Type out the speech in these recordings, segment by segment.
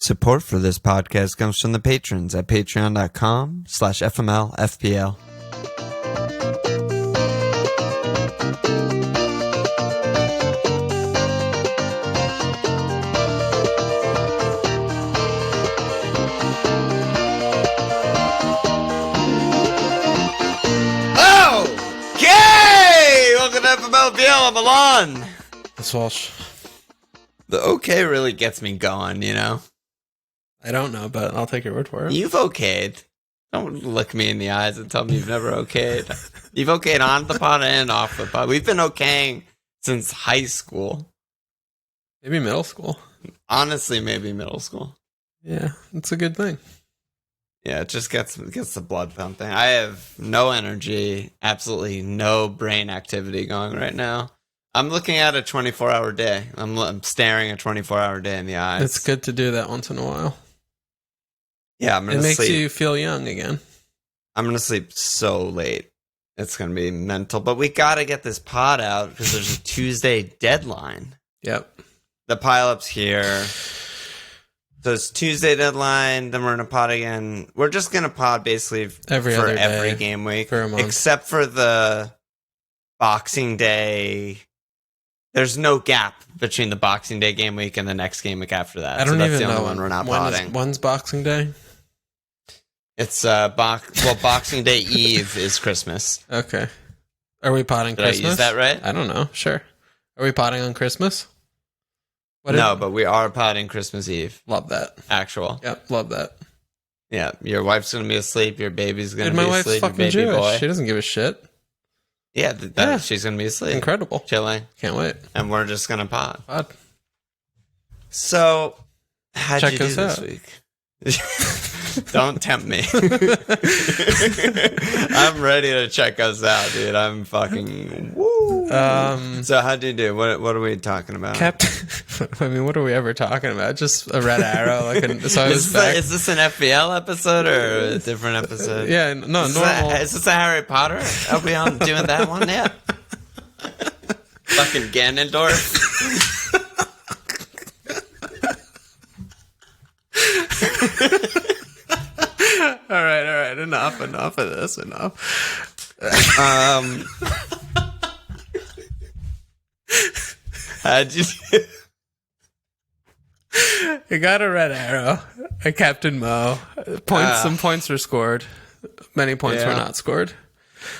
Support for this podcast comes from the patrons at patreon.com/FMLFPL. Okay! Welcome to FMLFPL, I'm Alon. That's Walsh. The okay really gets me going, you know? I don't know, but I'll take your word for it. You've okayed. Don't look me in the eyes and tell me you've never okayed. You've okayed on the pod and off the pod. We've been okaying since high school. Maybe middle school. Honestly, maybe middle school. Yeah, it's a good thing. Yeah, it just gets the blood pumping. I have no energy, absolutely no brain activity going right now. I'm looking at a 24-hour day. I'm staring a 24-hour day in the eyes. It's good to do that once in a while. Yeah, I'm gonna sleep. It makes you feel young again. I'm gonna sleep so late. It's gonna be mental. But we gotta get this pod out because there's a Tuesday deadline. Yep. The pile-up's here. So it's Tuesday deadline, then we're gonna pod again. We're just gonna pod basically every game week. For a month. Except for the Boxing Day. There's no gap between the Boxing Day game week and the next game week after that. I don't that's even the know only one we're not podding. When's Boxing Day? It's Boxing Day Eve is Christmas. Okay. Are we potting Did Christmas? I use that right? I don't know. Sure. Are we potting on Christmas? But we are potting Christmas Eve. Love that. Actual. Yep, love that. Yeah, your wife's going to be asleep. Your baby's going to be my wife's asleep. fucking your baby Jewish. boy. She doesn't give a shit. Yeah, she's going to be asleep. Incredible. Chilling. Can't wait. And we're just going to pod. Pod. So, how'd Check you do us this out. week? Don't tempt me. I'm ready to check us out, dude. I'm fucking woo. So how'd you do? What are we talking about? I mean, what are we ever talking about? Just a red arrow. So I was back. Is this an FBL episode or a different episode? Yeah, no, normal. Is this a Harry Potter? Are we on doing that one yet? Fucking Ganondorf. All right. Enough of this. How'd you do? I got a red arrow. I Captain Mo. Some points were scored. Many points were not scored.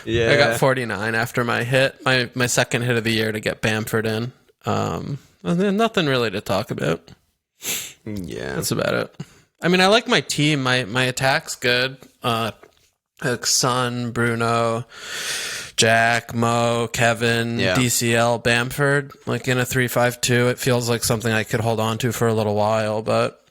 Yeah, I got 49 after my hit. My second hit of the year to get Bamford in. And then nothing really to talk about. Yeah, that's about it. I mean, I like my team. My attack's good. Like Son, Bruno, Jack, Mo, Kevin, DCL, Bamford. Like in a 3-5-2, it feels like something I could hold on to for a little while, but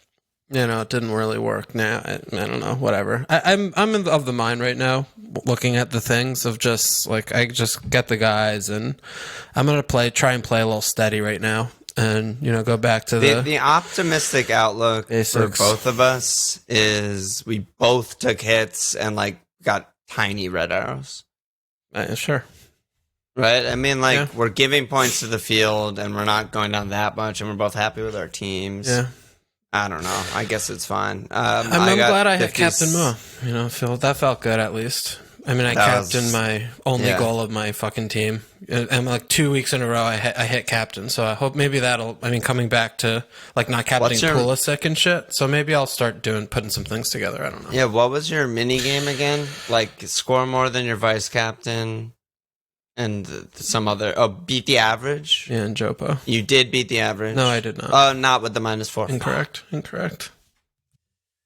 it didn't really work. Now I don't know. Whatever. I'm of the mind right now, looking at the things of just like I just get the guys, and I'm gonna try and play a little steady right now. And, go back to the optimistic outlook basics. For both of us is we both took hits and, got tiny red arrows. Sure. Right? I mean, we're giving points to the field and we're not going down that much and we're both happy with our teams. Yeah. I don't know. I guess it's fine. I'm glad I hit Captain Mo. That felt good at least. I mean, I captained my only goal of my fucking team. And 2 weeks in a row, I hit captain. So I hope maybe coming back to not captaining Pulisic and shit. So maybe I'll start putting some things together. I don't know. Yeah, what was your mini game again? Score more than your vice captain and some other. Oh, beat the average? Yeah, and Jota. You did beat the average? No, I did not. Oh, not with the -4. Incorrect.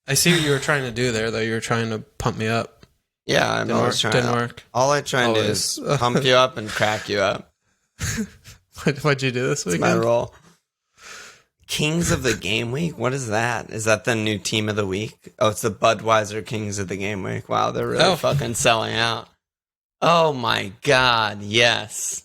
I see what you were trying to do there, though. You were trying to pump me up. Yeah, I'm always trying. Didn't work. All I try and do is pump you up and crack you up. What'd you do this weekend? That's my role. Kings of the Game Week? What is that? Is that the new team of the week? Oh, it's the Budweiser Kings of the Game Week. Wow, they're really fucking selling out. Oh my god, yes.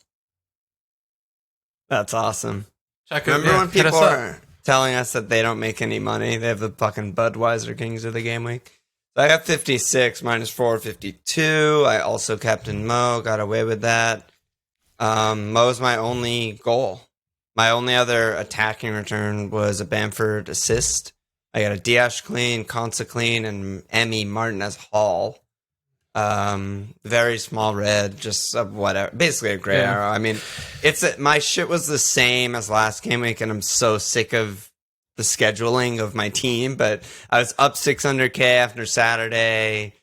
That's awesome. Remember when people are telling us that they don't make any money? They have the fucking Budweiser Kings of the Game Week. I got 56, -4, 52. I also captained Mo, got away with that. Mo's my only goal. My only other attacking return was a Bamford assist. I got a Diash clean, Konsa clean, and Emmy Martinez Hall. Very small red, just whatever. Basically a gray arrow. I mean, my shit was the same as last game week, and I'm so sick of the scheduling of my team. But I was up 600K after Saturday,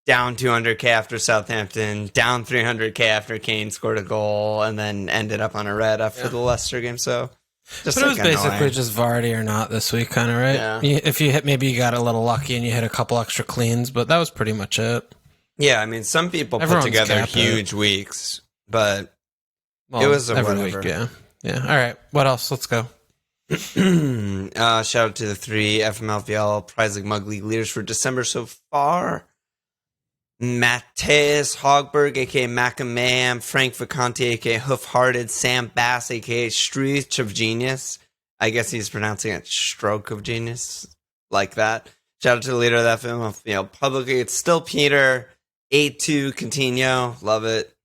down 200K after Southampton, down 300K after Kane scored a goal, and then ended up on a red after the Leicester game. So. But it was basically just Vardy or not this week, kind of, right? Yeah. If you hit, maybe you got a little lucky and you hit a couple extra cleans, but that was pretty much it. Yeah, I mean, some people put together huge weeks, but it was a whatever. Week, yeah. All right, what else? Let's go. Shout out to the 3 FMLVL Prize League Mug League leaders for December so far. Mateus Hogberg, a.k.a. Macamam, Frank Vacanti, a.k.a. Hoof-Hearted, Sam Bass, a.k.a. Streech of Genius. I guess he's pronouncing it Stroke of Genius, like that. Shout out to the leader of that film. Publicly, it's still Peter. 8-2, Coutinho. Love it.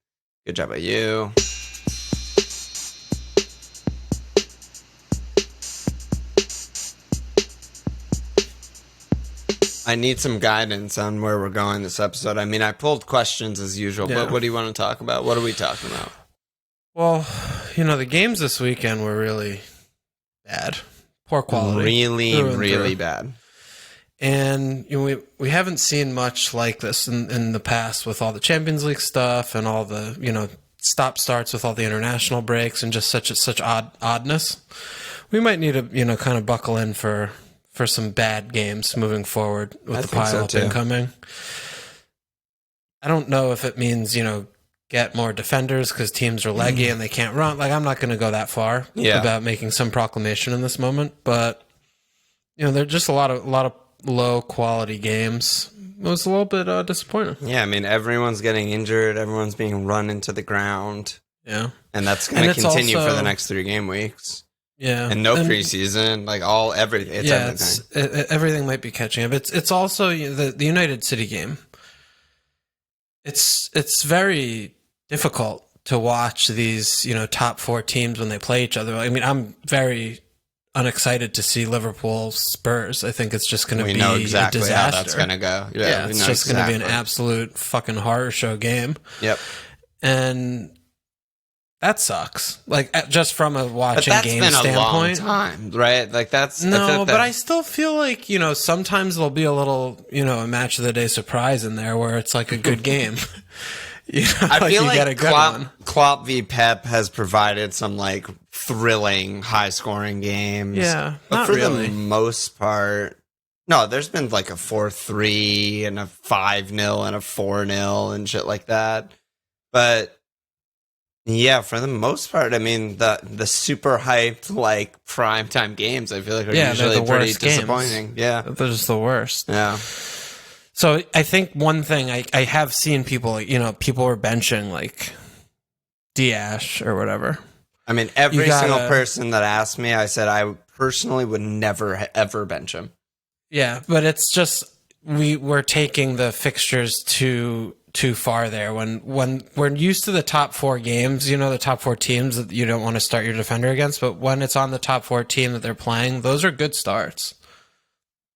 Good job by you. I need some guidance on where we're going this episode. I mean, I pulled questions as usual, but what do you want to talk about? What are we talking about? Well, the games this weekend were really bad. Poor quality. Really bad. And we haven't seen much like this in the past with all the Champions League stuff and all the, stop-starts with all the international breaks and just such oddness. We might need to, kind of buckle in for some bad games moving forward with the pile-up incoming. I don't know if it means, get more defenders because teams are leggy and they can't run. Like, I'm not going to go that far about making some proclamation in this moment. But, there are just a lot of low-quality games. It was a little bit disappointing. Yeah, I mean, everyone's getting injured. Everyone's being run into the ground. Yeah. And that's going to continue for the next 3 game weeks. Yeah, and no preseason, like everything. It's everything. Everything might be catching up. It's also the United City game. It's very difficult to watch these top 4 teams when they play each other. I mean, I'm very unexcited to see Liverpool Spurs. I think it's just going to be exactly a disaster. How that's going to go. Yeah, it's just going to be an absolute fucking horror show game. Yep, and. That sucks. Like, just from a watching game standpoint. That's been a long time, right? Like, but I still feel like, sometimes there'll be a little, a match of the day surprise in there where it's like a good game. I feel like Klopp v Pep has provided some, like, thrilling, high-scoring games. Yeah, but for the most part, no, there's been, like, a 4-3 and a 5-0 and a 4-0 and shit like that. But... yeah, for the most part, I mean, the super hyped, like, primetime games, I feel like are usually pretty disappointing. Games. Yeah. They're just the worst. Yeah. So I think one thing I have seen people, people were benching, like, Diash or whatever. I mean, every single person that asked me, I said I personally would never, ever bench him. Yeah, but it's just, we're taking the fixtures too far there. When we're used to the top 4 games, the top 4 teams that you don't want to start your defender against, but when it's on the top 4 team that they're playing, those are good starts.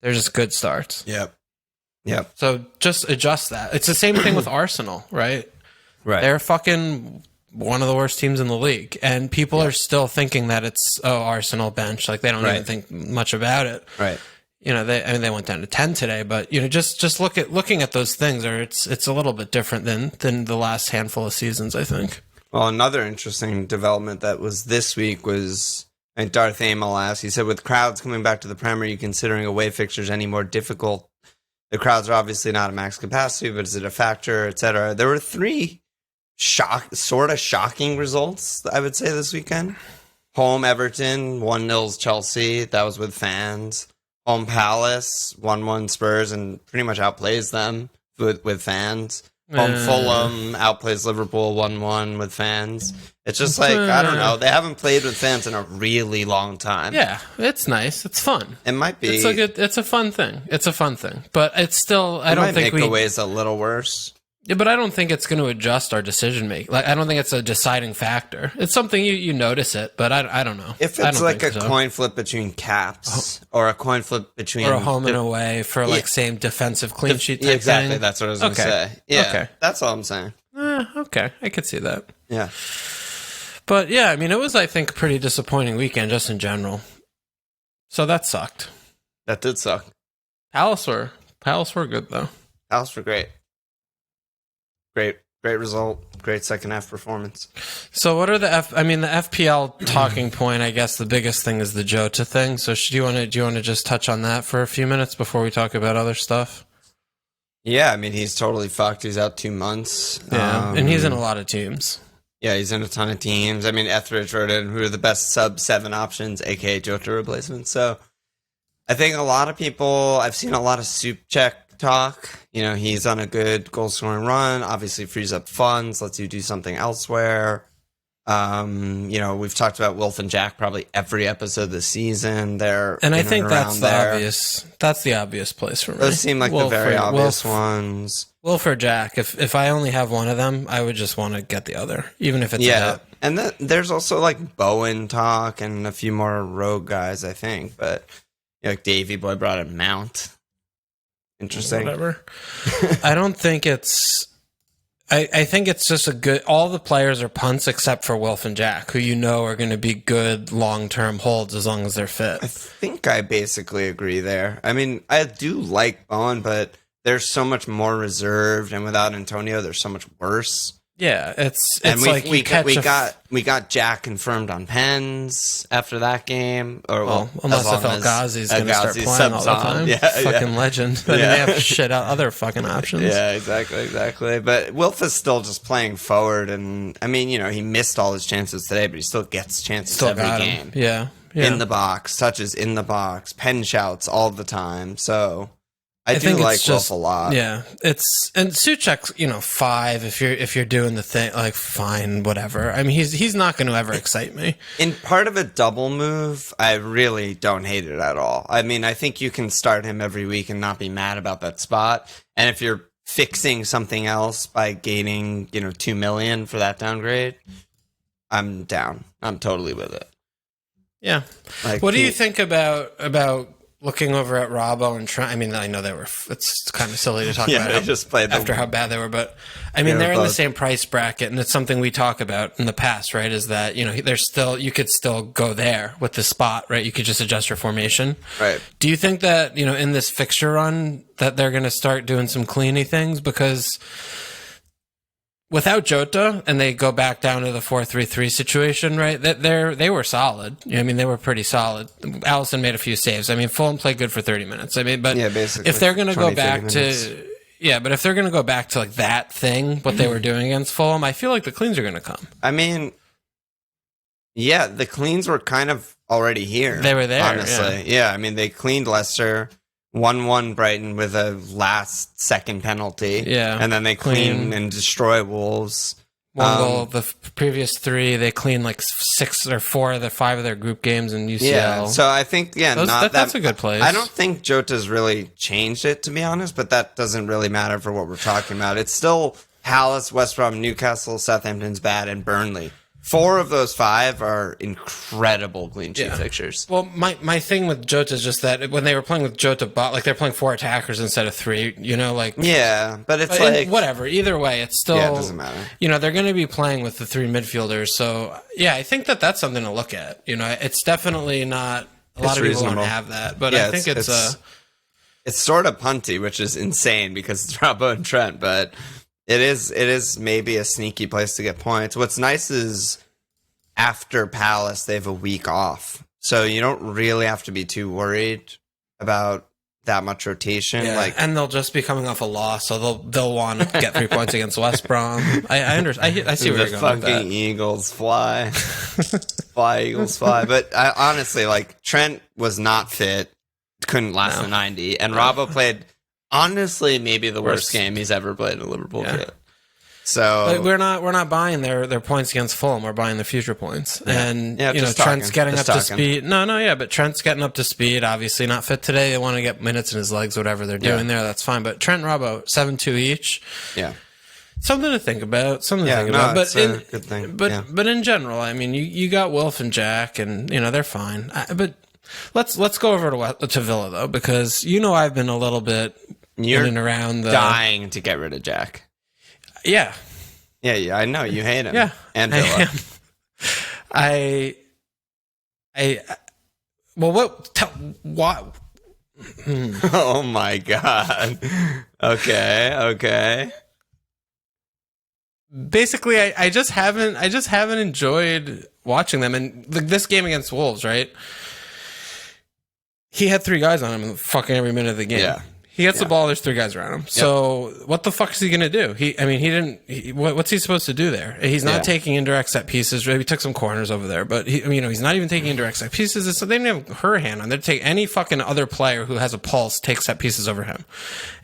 They're just good starts. Yep. So just adjust that. It's the same thing with Arsenal, right? Right. They're fucking one of the worst teams in the league, and people are still thinking that it's Arsenal bench. Like, they don't even think much about it. Right. They went down to 10 today, but just looking at those things, or it's a little bit different than the last handful of seasons, I think. Well, another interesting development that was this week was, and Darth Amel asked, he said, with crowds coming back to the Prem, are you considering away fixtures any more difficult? The crowds are obviously not at max capacity, but is it a factor, etc.? There were 3 sort of shocking results, I would say, this weekend. Home Everton, 1-0 Chelsea. That was with fans. Home Palace, 1-1 Spurs, and pretty much outplays them with fans. Home Fulham outplays Liverpool 1-1 with fans. It's just like, I don't know. They haven't played with fans in a really long time. Yeah, it's nice. It's fun. It might be. It's a fun thing. It's a fun thing. But it's still, I don't think make the ways a little worse. Yeah, but I don't think it's going to adjust our decision making. Like, I don't think it's a deciding factor. It's something you notice it, but I don't know. If it's like a coin flip between caps or a coin flip between or a home and away for like same defensive clean sheet type exactly, thing. that's what I was going to say. Yeah, okay. That's all I'm saying. Okay, I could see that. Yeah. But yeah, I mean, it was, I think, a pretty disappointing weekend just in general. So that sucked. That did suck. Palace were good, though. Palace were great. Great result. Great second half performance. So what are the FPL talking point? I guess the biggest thing is the Jota thing. So do you want to just touch on that for a few minutes before we talk about other stuff? Yeah, I mean, he's totally fucked. He's out 2 months. Yeah, and he's in a lot of teams. Yeah, he's in a ton of teams. I mean, Etheridge wrote in who are the best sub-7 options, aka Jota replacements. So I think a lot of people, I've seen a lot of soup check talk. You know, he's on a good goal scoring run, obviously frees up funds, lets you do something elsewhere. You know, we've talked about Wilf and Jack probably every episode this season. And I think that's the obvious place for me. Those seem like the very obvious ones. Wilf or Jack, if I only have one of them, I would just want to get the other, even if it's a hit. And there's also like Bowen talk and a few more rogue guys, I think. But you know, like Davey Boy brought in Mount. Interesting. Whatever. I don't think it's. I think it's just a good. All the players are punts except for Wilf and Jack, who you know are going to be good long-term holds as long as they're fit. I think I basically agree there. I mean, I do like Bowen, but they're so much more reserved, and without Antonio, they're so much worse. Yeah, it's like we got Jack confirmed on pens after that game, or unless if El Ghazi's going to start playing all the time, fucking legend. Then they have to shit out other fucking options. Yeah, exactly. But Wilf is still just playing forward, and I mean, you know, he missed all his chances today, but he still gets chances every game. Yeah, in the box, touches in the box, pen shouts all the time. So I do like Wilf a lot. Yeah, and Souček's 5 if you're doing the thing, like, fine, whatever. I mean, he's not going to ever excite me. In part of a double move, I really don't hate it at all. I mean, I think you can start him every week and not be mad about that spot. And if you're fixing something else by gaining 2 million for that downgrade, I'm down. I'm totally with it. Yeah. Like, what do you think about looking over at Robbo and Trent? I mean, I know it's kind of silly to talk about after how bad they were, but I mean, they're in the same price bracket, and it's something we talk about in the past, right? Is that, you could still go there with the spot, right? You could just adjust your formation. Right. Do you think that, in this fixture run that they're going to start doing some cleany things? Because without Jota, and they go back down to the 4-3-3 situation, right? They were solid. I mean, they were pretty solid. Allison made a few saves. I mean, Fulham played good for 30 minutes. I mean, but basically, if they're going to go back to like that thing, what they were doing against Fulham, I feel like the cleans are going to come. I mean, yeah, the cleans were kind of already here. They were there, honestly. Yeah, I mean, they cleaned Leicester. 1-1 Brighton with a last-second penalty. Yeah. And then they clean and destroy Wolves. One goal. The previous 3, they cleaned like 6 or 4 of the 5 of their group games in UCL. Yeah, so I think, that's a good place. I don't think Jota's really changed it, to be honest, but that doesn't really matter for what we're talking about. It's still Palace, West Brom, Newcastle, Southampton's bad, and Burnley. 4 of those 5 are incredible clean sheet fixtures. Well, my thing with Jota is just that when they were playing with Jota, like they're playing 4 attackers instead of 3. But it's like whatever. Either way, it's still it doesn't matter. They're going to be playing with the 3 midfielders, so yeah, I think that's something to look at. It's definitely not a lot of people don't have that, but I think it's sort of punty, which is insane because it's Robbo and Trent, but. It is maybe a sneaky place to get points. What's nice is after Palace, they have a week off. So you don't really have to be too worried about that much rotation. Yeah, and they'll just be coming off a loss, so they'll want to get 3 points against West Brom. I understand. I see where you're going with that. Fucking Eagles fly. Fly, Eagles fly. But honestly, like, Trent was not fit, couldn't last the 90, and Robbo played... Honestly, maybe the worst game he's ever played in a Liverpool kit. So but we're not buying their points against Fulham. We're buying their future points. Yeah. And Trent's getting up to speed. But Trent's getting up to speed. Obviously not fit today. They want to get minutes in his legs, whatever they're doing there. That's fine. But Trent and Robbo, 7-2 each. Yeah. Something to think about. But a good thing. But in general, I mean, you got Wilf and Jack, and they're fine. But let's go over to Villa though, because I've been a little bit in and around dying to get rid of Jack. Yeah. Yeah, I know you hate him. Yeah, and Villa. Why? Oh my god. Okay. Basically, I just haven't enjoyed watching them. And this game against Wolves, right? He had 3 guys on him fucking every minute of the game. Yeah. He gets the ball, there's 3 guys around him. Yep. So what the fuck is he going to do? What's he supposed to do there? He's not taking indirect set pieces. He took some corners over there, but he's not even taking indirect set pieces. So they didn't have her hand on. They'd take any fucking other player who has a pulse, take set pieces over him.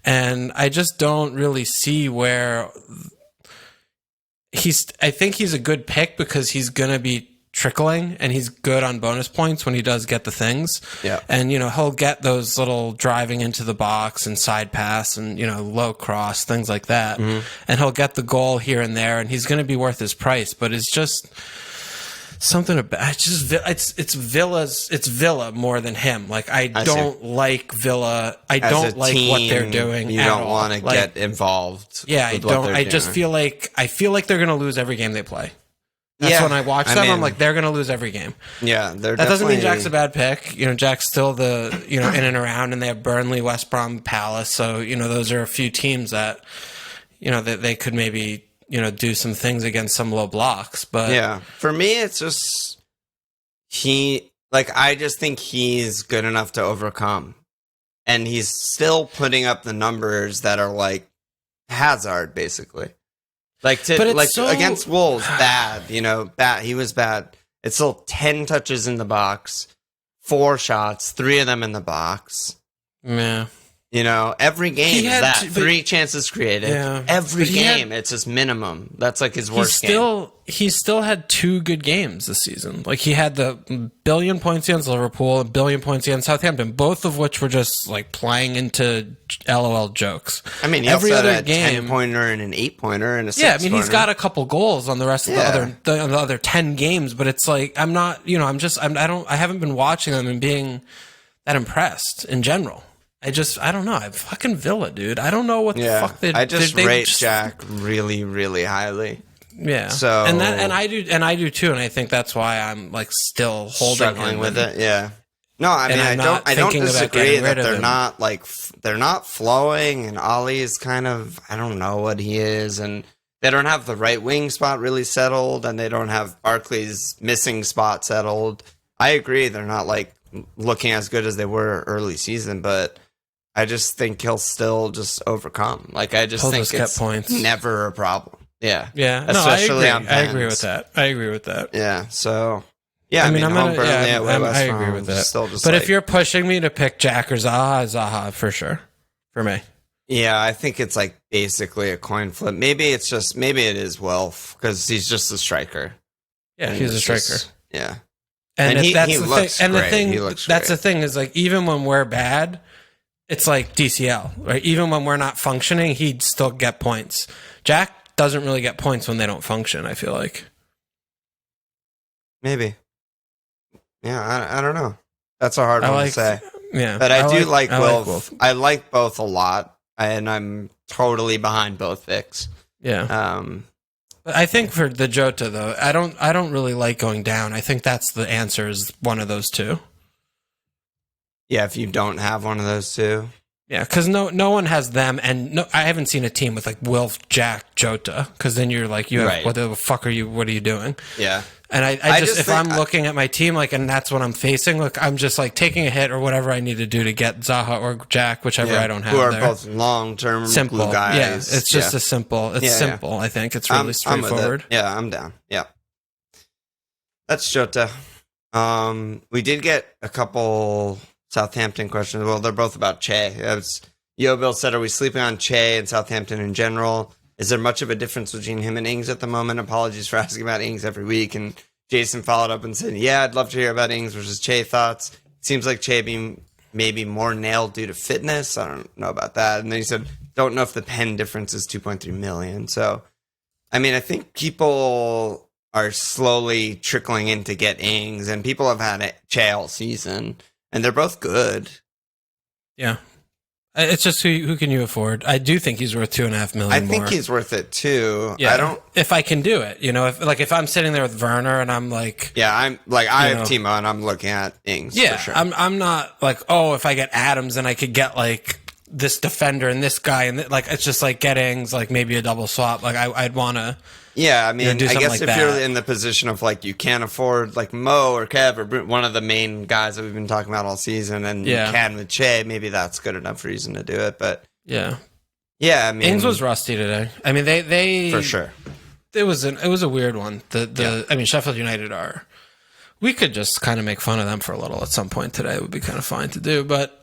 And I just don't really see where I think he's a good pick because he's going to be trickling and he's good on bonus points when he does get the things. Yeah. And, he'll get those little driving into the box and side pass and, low cross, things like that. Mm-hmm. And he'll get the goal here and there and he's going to be worth his price, but it's just something about it's Villa more than him. Like I don't like Villa. I don't like what they're doing. You don't want to get involved. Yeah, I don't. I just feel like they're going to lose every game they play. That's when I watch them. I'm like, they're going to lose every game. Yeah, that doesn't mean Jack's a bad pick. Jack's still the in and around, and they have Burnley, West Brom, Palace. So those are a few teams that that they could maybe do some things against some low blocks. But yeah, for me, it's just I just think he's good enough to overcome, and he's still putting up the numbers that are like Hazard, basically. Against Wolves, bad. He was bad. It's still 10 touches in the box, 4 shots, 3 of them in the box. Yeah. Every game is that. 3 chances created. Yeah. Every game, it's his minimum. That's like his worst game. He still had 2 good games this season. Like he had the 1 billion points against Liverpool, 1 billion points against Southampton, both of which were just like playing into LOL jokes. I mean, he every also had a 10-pointer and an 8-pointer and a 6-pointer. Yeah, I mean, he's got a couple goals on the rest of the other 10 games, but it's like I'm not. I haven't been watching them and being that impressed in general. I don't know. I'm fucking Villa, dude. I don't know what the fuck they. I just rate Jack really, really highly. Yeah. So and I do too, and I think that's why I'm like still struggling with it. Yeah. No, I mean I don't disagree that they're not flowing, and Ali is kind of I don't know what he is, and they don't have the right wing spot really settled, and they don't have Barkley's missing spot settled. I agree, they're not like looking as good as they were early season, but I just think he'll still just overcome. Like I just think it's points. Never a problem. Yeah. Yeah. Especially on I agree with that. Yeah. So yeah, I mean, I agree with that. But if you're pushing me to pick Jack or Zaha for sure. For me. Yeah, I think it's like basically a coin flip. Maybe it is Wilf because he's just a striker. Yeah, he's a striker. Yeah. And he looks great. The thing, he looks that's great. The thing is like even when we're bad, it's like DCL, right? Even when we're not functioning, he'd still get points. Jack doesn't really get points when they don't function, I feel like. Maybe. Yeah, I don't know. That's a hard one to say. Yeah. But I do like Wilf. I like both a lot, and I'm totally behind both picks. Yeah. I think for the Jota though, I don't really like going down. I think that's the answer is one of those two. Yeah, if you don't have one of those two. Yeah, because no one has them, and I haven't seen a team with like Wilf, Jack, Jota. Because then you're like, what the fuck are you? What are you doing? Yeah. And I just if I'm looking at my team, like, and that's what I'm facing, look, I'm just like taking a hit or whatever I need to do to get Zaha or Jack, whichever I don't have. Who are both long-term simple glue guys. Yeah, it's just a simple. It's simple. I think it's really straightforward. Yeah, I'm down. Yeah, that's Jota. We did get a couple Southampton questions. Well, they're both about Che. Bill said, "Are we sleeping on Che and Southampton in general? Is there much of a difference between him and Ings at the moment? Apologies for asking about Ings every week." And Jason followed up and said, "Yeah, I'd love to hear about Ings versus Che thoughts. It seems like Che being maybe more nailed due to fitness. I don't know about that. And then he said, don't know if the pen difference is 2.3 million. So, I mean, I think people are slowly trickling in to get Ings, and people have had it Che all season, and they're both good. Yeah. It's just who can you afford? I do think he's worth $2.5 million. I think he's worth it too. Yeah, I don't. If I can do it, if I'm sitting there with Werner and I'm like, yeah, I'm like I have Timo and I'm looking at Ings. Yeah, for sure. I'm not like, oh, if I get Adams and I could get like this defender and this guy and like it's just like get Ings, like maybe a double swap. Like I'd want to. Yeah, I mean, do I guess like if that. you're in the position of like you can't afford like Mo or Kev or one of the main guys that we've been talking about all season, and you can with Che, maybe that's good enough reason to do it. But yeah, I mean, Ings was rusty today. I mean, they for sure. It was a weird one. I mean, Sheffield United are. We could just kind of make fun of them for a little at some point today. It would be kind of fine to do, but.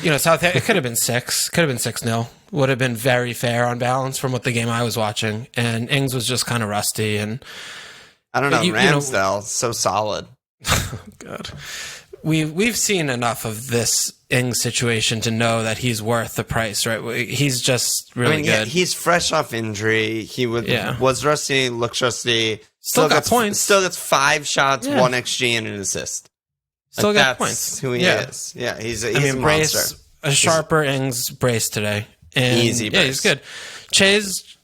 Southampton, it could have been 6. Could have been 6-0. Would have been very fair on balance from what the game I was watching. And Ings was just kind of rusty. And I don't know. Ramsdale, so solid. Oh, God. We've seen enough of this Ings situation to know that he's worth the price, right? He's just really good. Yeah, he's fresh off injury. He was rusty, looks rusty. Still got points. Still gets 5 shots, 1 XG, and an assist. Still got that's points. Who he is. Yeah, he's a monster. Brace, a sharper Ings brace today. And easy brace. Yeah, he's good. Che's,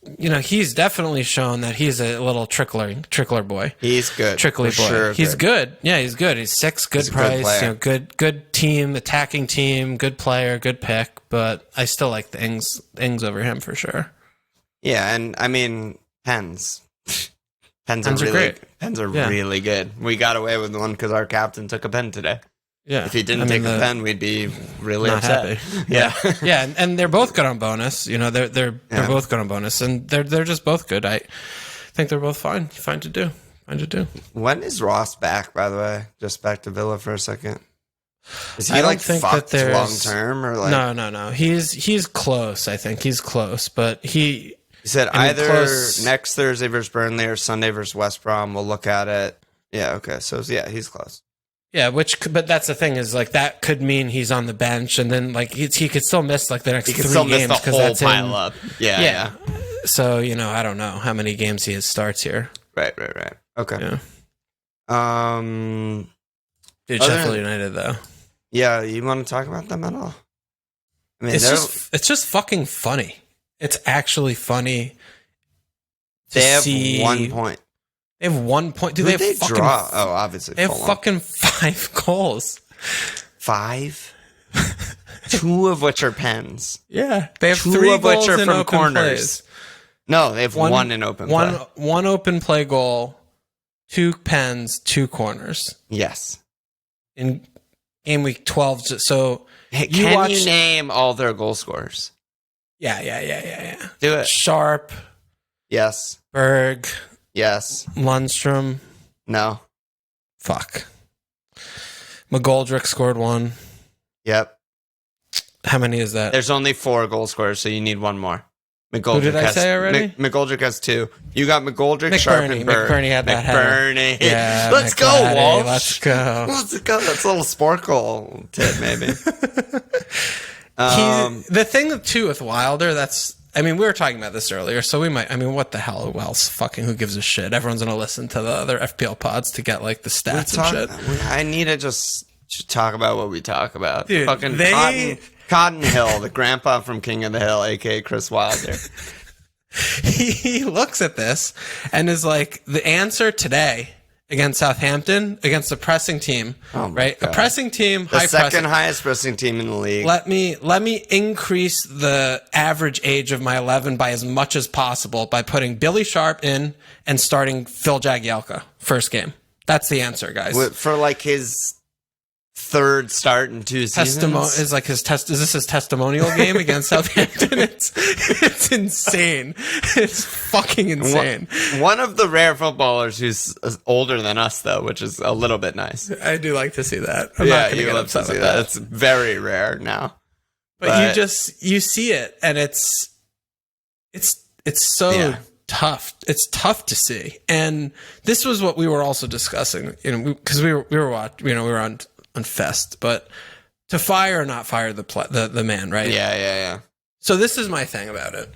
he's definitely shown that he's a little trickler boy. He's good. Trickly boy. Sure he's good. Yeah, he's good. He's 6, good price. Good team, attacking team, good player, good pick. But I still like the Ings over him for sure. Yeah, and I mean, pens. Pens are really great. Pens are really good. We got away with one because our captain took a pen today. Yeah, if he didn't take a pen, we'd be really upset. Happy. Yeah, and they're both good on bonus. They're both good on bonus, and they're just both good. I think they're both fine to do. When is Ross back? By the way, just back to Villa for a second. Is he think fucked that long term or like? No. He's close. I think he's close, but he. He said either next Thursday versus Burnley or Sunday versus West Brom. We'll look at it. Yeah, okay. So, he's close. Yeah, but that's the thing is, like, that could mean he's on the bench, and then, like, he could still miss, like, the next 3 games. He could still miss the whole pile up. Yeah. So, I don't know how many games he starts here. Right. Okay. Yeah. Dude, Sheffield United, though. Yeah, you want to talk about them at all? I mean, it's just fucking funny. It's actually funny. They have 1 point. They have 1 point. Dude, they draw? Oh, obviously. They have fucking 5 goals. 5? 2 of which are pens. Yeah. They have 2 3 of which are from corners. Plays. No, they have 1 in open play. One open play goal, 2 pens, 2 corners. Yes. In game week 12. So can you name all their goal scorers? Yeah. Do it. Sharp. Yes. Berg. Yes. Lundstrom. No. Fuck. McGoldrick scored 1. Yep. How many is that? There's only 4 goal scorers, so you need 1 more. McGoldrick Who did I say already? McGoldrick has 2. You got McGoldrick, Sharp, and Berg. McBurney had that McBurney. Yeah, Let's go, Walsh. Let's go. That's a little sport goal tip, maybe. The thing too with Wilder, we were talking about this earlier, so we might. What the hell? Who else? Fucking who gives a shit? Everyone's gonna listen to the other FPL pods to get like the stats and shit. I need to just talk about what we talk about. Dude, fucking Cotton Hill, the grandpa from King of the Hill, aka Chris Wilder. He looks at this and is like, the answer today against Southampton, against the pressing team, right? God. A pressing team, the second highest pressing team in the league. Let me increase the average age of my 11 by as much as possible by putting Billy Sharp in and starting Phil Jagielka first game. That's the answer, guys. For like his 3rd start in 2 seasons. Is this his testimonial game against Southampton? It's insane. It's fucking insane. One of the rare footballers who's older than us, though, which is a little bit nice. I do like to see that. You love to see that. It's very rare now. But you see it, and it's so tough. It's tough to see. And this was what we were also discussing, because we were on Fest, but to fire or not fire the man, right? Yeah. So this is my thing about it.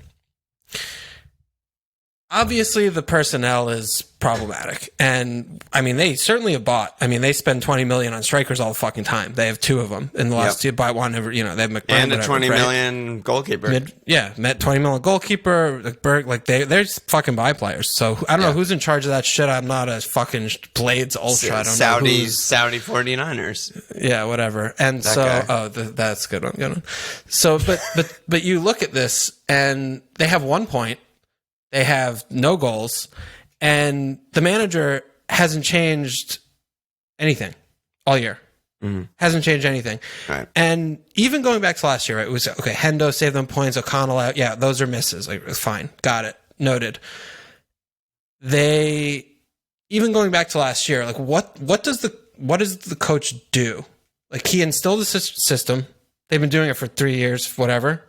Obviously, the personnel is problematic, and I mean they certainly have bought. I mean they spend $20 million on strikers all the fucking time. They have 2 of them in the last 2. Buy one every. They have McBurn and a $20 million goalkeeper. Met $20 million goalkeeper. Berg, like they're just fucking buy players. So I don't know who's in charge of that shit. I'm not a fucking Blades ultra. I don't know Saudi 49ers. Yeah, whatever. And that's good. I'm gonna. So, but you look at this, and they have 1 point. They have no goals, and the manager hasn't changed anything all year. Mm-hmm. Hasn't changed anything. Right. And even going back to last year, right, it was, okay, Hendo saved them points, O'Connell out. Yeah, those are misses. Like, fine. Got it. Noted. Even going back to last year, like, what does the coach do? Like, he instilled the system. They've been doing it for 3 years, whatever.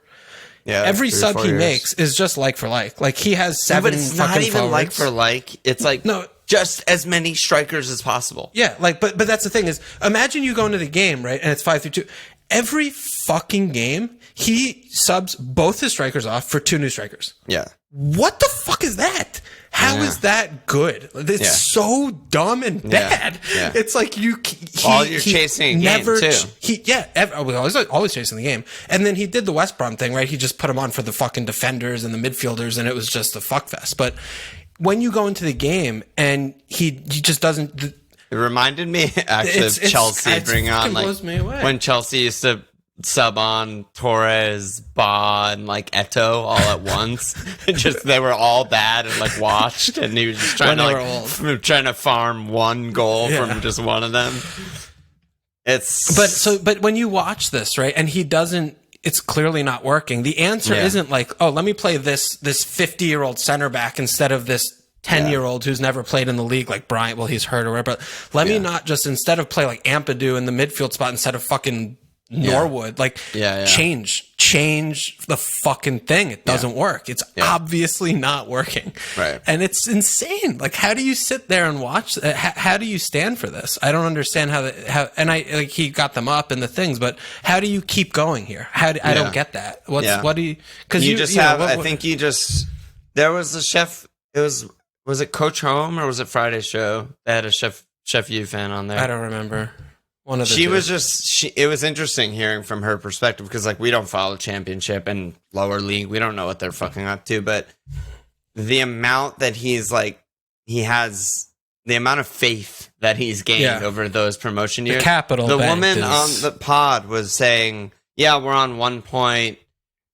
Yeah, every sub he makes is just like for like. Like he has 7 but it's fucking not even forwards. like for like. It's like just as many strikers as possible. Yeah, like but that's the thing is, imagine you go into the game, right, and it's 5-2. Every fucking game, he subs both his strikers off for 2 new strikers. Yeah. What the fuck is that? How is that good? It's so dumb and bad. Yeah. It's like you're chasing a game too. Always chasing the game. And then he did the West Brom thing, right? He just put him on for the fucking defenders and the midfielders, and it was just a fuckfest. But when you go into the game and he just doesn't. It reminded me actually of Chelsea bringing on blows me away. When Chelsea used to sub on Torres, Ba, and like Eto all at once. They were all bad and like washed, and he was just trying to farm 1 goal from just one of them. But when you watch this, right, and he doesn't, it's clearly not working. The answer isn't like, oh, let me play this 50-year-old center back instead of this 10-year-old who's never played in the league like Bryant. Well, he's hurt or whatever. But let me not just, instead of play like Ampadu in the midfield spot instead of fucking Norwood, change the fucking thing. It doesn't work. It's obviously not working. Right. And it's insane. Like, how do you sit there and watch? How do you stand for this? I don't understand he got them up and the things, but how do you keep going here? I don't get that. What do you, because you just have, I think you just, there was a chef, was it Coach Home or was it Friday show? They had a Chef U fan on there. I don't remember. It was interesting hearing from her perspective because like we don't follow championship and lower league. We don't know what they're fucking up to, but the amount that he has the amount of faith that he's gained over those promotion years. The woman on the pod was saying, yeah, we're on 1 point,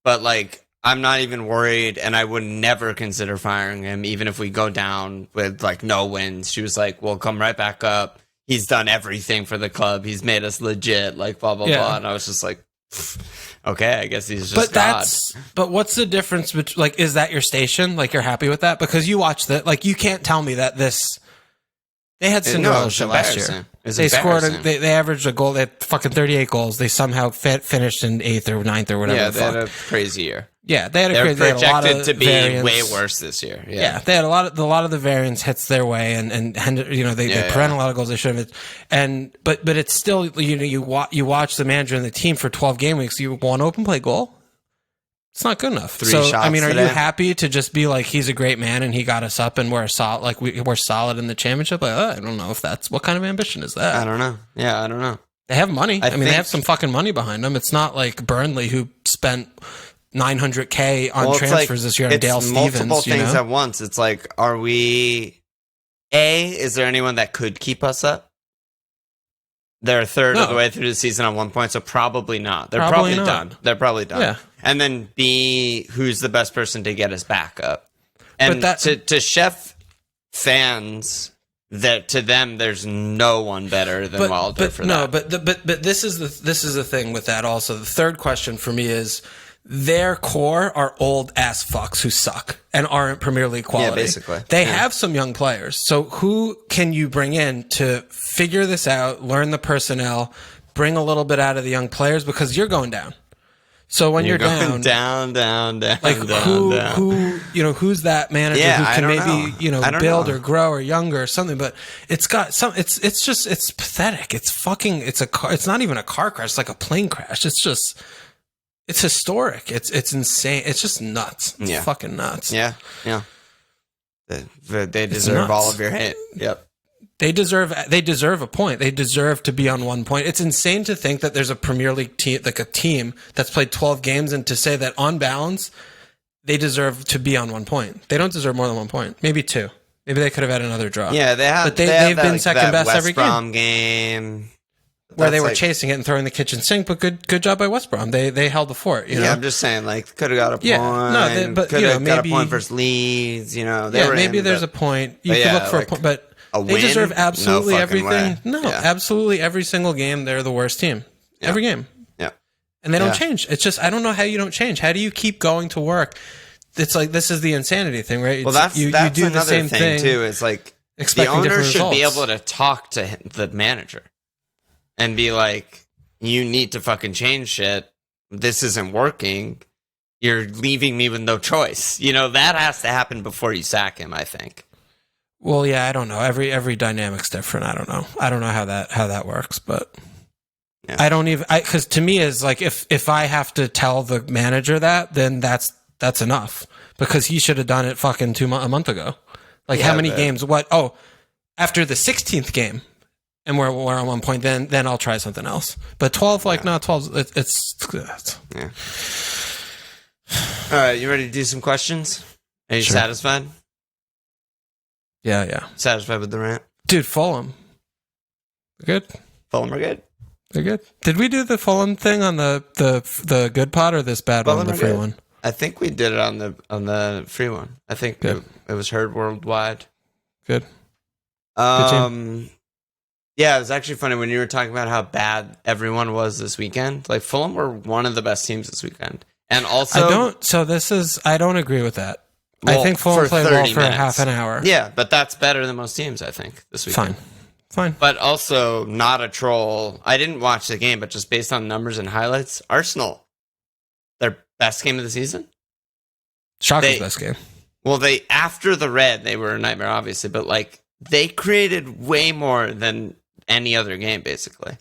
but like, I'm not even worried, and I would never consider firing him, even if we go down with like no wins. She was like, we'll come right back up. He's done everything for the club. He's made us legit, like blah, blah, blah. And I was just like, okay, I guess he's just God. But what's the difference between, like, is that your station? Like, you're happy with that? Because you watched that. Like, you can't tell me that they had Cinderella shit last year. They scored, they averaged a goal. They had fucking 38 goals. They somehow finished in 8th or 9th or whatever. Yeah, they had a crazy year. Yeah, they had a crazy. They're projected to be variance. way worse this year. Yeah, they had a lot of the variance hits their way, and they prevent a lot of goals they should have. But it's still you watch the manager and the team for 12 game weeks. You want an open play goal? It's not good enough. 3 shots I mean, are today. You happy to just be like, he's a great man and he got us up and we're solid? Like we're solid in the championship. Like, I don't know if that's what kind of ambition is that. I don't know. Yeah, I don't know. They have money. I mean, they have some fucking money behind them. It's not like Burnley who spent $900K on transfers this year. And Dale Stevens, multiple things at once. It's like, are we? Is there anyone that could keep us up? They're a third of the way through the season on 1 point, so probably not. They're probably done. They're probably done. Yeah. And then B, who's the best person to get us back up? And to Chef fans, that to them, there's no one better than Wilder for that. But this is the thing with that. Also, the third question for me is, their core are old ass fucks who suck and aren't Premier League quality. Yeah, basically. They have some young players. So who can you bring in to figure this out, learn the personnel, bring a little bit out of the young players, because you're going down. So when you're down, like who who's that manager who can maybe build or grow or younger or something? But it's got some. It's pathetic. It's not even a car crash. It's like a plane crash. It's historic. It's insane. It's just nuts. It's fucking nuts. Yeah. They deserve all of your hate. Yep. They deserve a point. They deserve to be on 1 point. It's insane to think that there's a Premier League team, like a team that's played 12 games, and to say that on balance, they deserve to be on 1 point. They don't deserve more than 1 point. Maybe 2. Maybe they could have had another draw. Yeah, they have. But they've been second best West every Brom game. Where they were chasing it and throwing the kitchen sink, but good job by West Brom. They held the fort. You know? I'm just saying, like, could have got a point. Yeah, no, but could have got a point versus Leeds. Maybe there's a point. You could look for a point, but they deserve absolutely everything. Absolutely every single game, they're the worst team. Yeah. Every game. Yeah. And they don't change. It's just, I don't know how you don't change. How do you keep going to work? It's like, this is the insanity thing, right? Well, that's you do another the same thing too. It's like, the owner should be able to talk to the manager and be like, you need to fucking change shit. This isn't working. You're leaving me with no choice. That has to happen before you sack him, I think. Well, yeah, I don't know. Every dynamic's different. I don't know. I don't know how that works, but I don't even, because to me is like, if I have to tell the manager that, then that's enough, because he should have done it fucking a month ago. Like, how many games? What? Oh, after the 16th game, and we're on 1 point, then I'll try something else. But 12, 12, it's yeah. All right, you ready to do some questions? Are you satisfied? Yeah. Satisfied with the rant? Dude, Fulham. Good? Fulham are good? They're good. Did we do the Fulham thing on the good pod, or this bad one, the free one? I think we did it on the free one. I think it was heard worldwide. Good. Good team. Yeah, it was actually funny when you were talking about how bad everyone was this weekend. Like, Fulham were one of the best teams this weekend. And also, I don't agree with that. Well, I think Fulham played well for half an hour. Yeah, but that's better than most teams, I think, this weekend. Fine. But also, not a troll. I didn't watch the game, but just based on numbers and highlights, Arsenal, their best game of the season? Shaka's best game. Well, after the red, they were a nightmare, obviously, but like, they created way more than any other game, basically.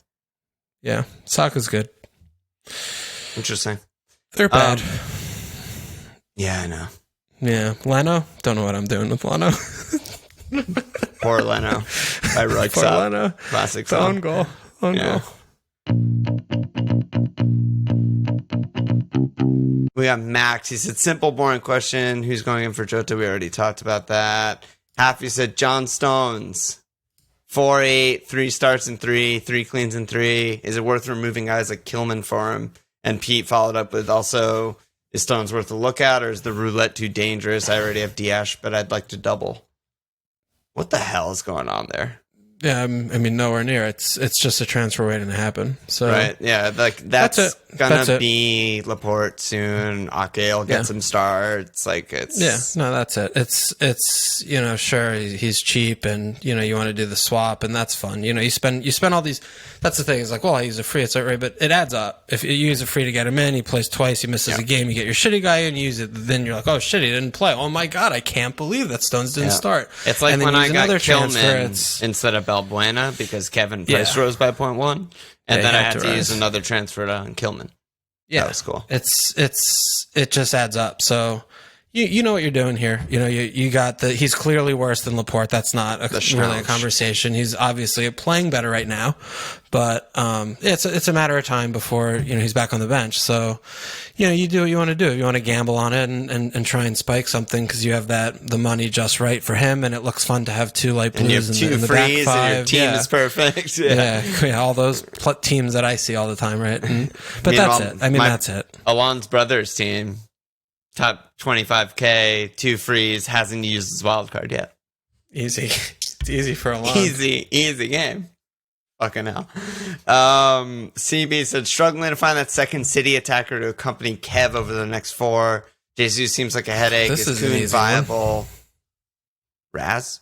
Yeah, Saka's good. Interesting. They're bad. Yeah, I know. Yeah, Leno. Don't know what I'm doing with Leno. Poor Leno. By Ruxop. Poor Leno. Classic song. Own goal. We got Max. He said, simple, boring question. Who's going in for Jota? We already talked about that. Happy said, John Stones. 4-8, 3 starts in 3 cleans in 3. Is it worth removing guys like Kilman for him? And Pete followed up with, also, is Stones worth a look at, or is the roulette too dangerous? I already have Diash, but I'd like to double. What the hell is going on there? Yeah, I mean, nowhere near. It's just a transfer waiting to happen. So right, yeah, like that's gonna be Laporte soon. Ake will get some starts. Like, it's that's it. It's sure, he's cheap, and you want to do the swap, and that's fun. You spend all these. That's the thing. It's like, well, I use a free. It's right, but it adds up. If you use a free to get him in, he plays twice, he misses a game. You get your shitty guy in, you use it. Then you're like, oh shit, he didn't play. Oh my god, I can't believe that Stones didn't start. It's like when I got Kilman instead of Balbuena because Kevin Price rose by 0.1, and then I had to use another transfer on Kilman. Yeah, that was cool. It just adds up. So you know what you're doing here. You got he's clearly worse than Laporte. That's not really a conversation. He's obviously playing better right now, but it's a matter of time before he's back on the bench. So you do what you want to do. You want to gamble on it and try and spike something because you have the money just right for him, and it looks fun to have 2 light blues in the back 5. And your team is perfect. Yeah, all those teams that I see all the time, right? But that's it. I mean, that's it. Alon's brother's team, top 25K, 2 frees, hasn't used his wild card yet. Easy. It's easy for Alon. Easy game. Fucking hell. CB said, struggling to find that second City attacker to accompany Kev over the next 4. Jesus seems like a headache. Is Kuhn viable? Raz?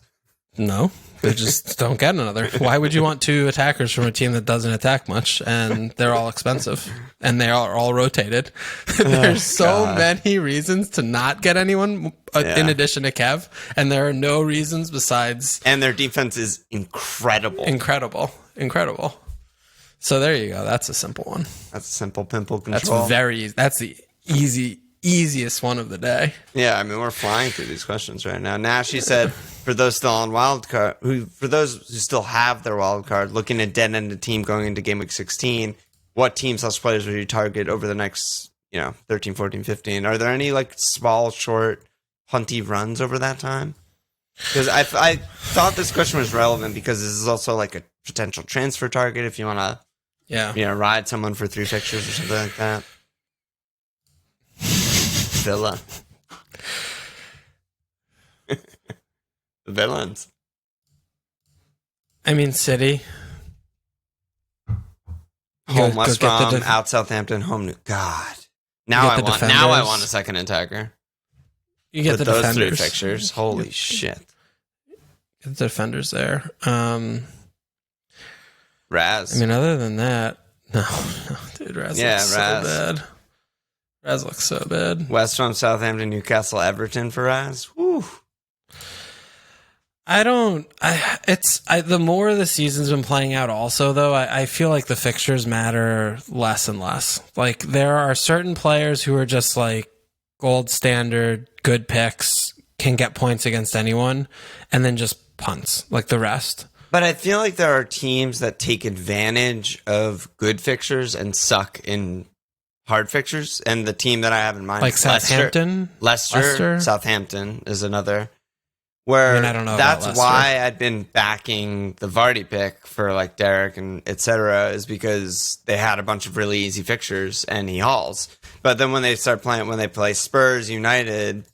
No, they just don't get another. Why would you want 2 attackers from a team that doesn't attack much and they're all expensive and they are all rotated? There's so many reasons to not get anyone in addition to Kev, and there are no reasons besides. And their defense is incredible. Incredible. So there you go. That's a simple one. That's a simple pimple control. That's the easiest one of the day. Yeah, I mean, we're flying through these questions right now. Nashi said, for those still on wildcard, for those who still have their wildcard, looking at dead end a team going into game week 16, what teams, / players would you target over the next, 13, 14, 15? Are there any like small, short, punty runs over that time? Because I thought this question was relevant because this is also like a potential transfer target if you want to, ride someone for 3 fixtures or something like that. Villa. The villains. I mean, City. Home West Brom, out Southampton, home New. God. Now I want a second attacker. You get with the those defenders. 3 fixtures. Holy shit. Get the defenders there. Raz. I mean, other than that, no, dude, Raz looks so bad. Raz looks so bad. West Brom, Southampton, Newcastle, Everton for Raz. Woo. The more the season's been playing out also, though, I feel like the fixtures matter less and less. Like, there are certain players who are just like gold standard, good picks, can get points against anyone, and then just punts like the rest. But I feel like there are teams that take advantage of good fixtures and suck in hard fixtures, and the team that I have in mind, like Southampton, Leicester, Southampton is another. Where I don't know. That's why I'd been backing the Vardy pick for like Derek and etc. is because they had a bunch of really easy fixtures and he hauls. But then when they play Spurs, United,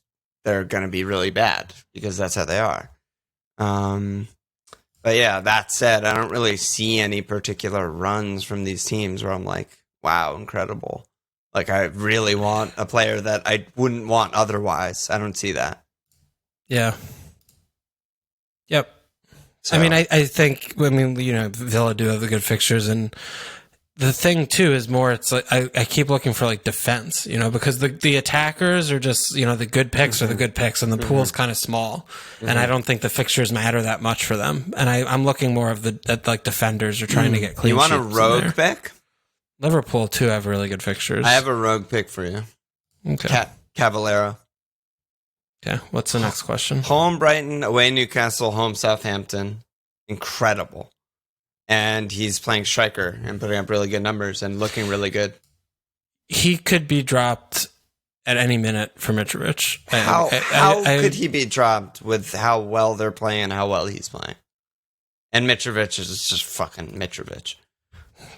they're going to be really bad because that's how they are. But yeah, that said, I don't really see any particular runs from these teams where I'm like, wow, incredible. Like, I really want a player that I wouldn't want otherwise. I don't see that. Yeah. Yep. So. I mean, I think, Villa do have the good fixtures. And the thing, too, is more, it's like, I keep looking for, like, defense, because the attackers are just, the good picks are the good picks, and the pool's kind of small. And I don't think the fixtures matter that much for them. And I'm looking more at like, defenders are trying to get clean sheets. You want a rogue pick? Liverpool, too, have really good fixtures. I have a rogue pick for you. Okay. Cavallero. Okay, what's the next question? Home Brighton, away Newcastle, home Southampton. Incredible. And he's playing striker and putting up really good numbers and looking really good. He could be dropped at any minute for Mitrovic. How could he be dropped with how well they're playing and how well he's playing? And Mitrovic is just fucking Mitrovic.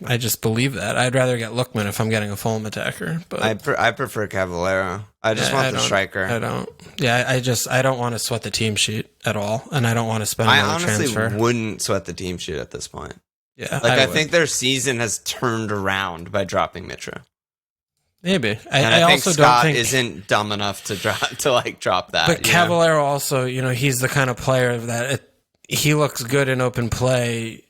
I just believe that. I'd rather get Lookman if I'm getting a Fulham attacker. But I prefer Cavallero. I just want the striker. I don't. Yeah, I don't want to sweat the team sheet at all, and I don't want to spend another transfer. I honestly wouldn't sweat the team sheet at this point. Yeah, I think their season has turned around by dropping Mitra. Maybe. I think also Scott isn't dumb enough to drop that. But Cavallero also, he's the kind of player that he looks good in open play.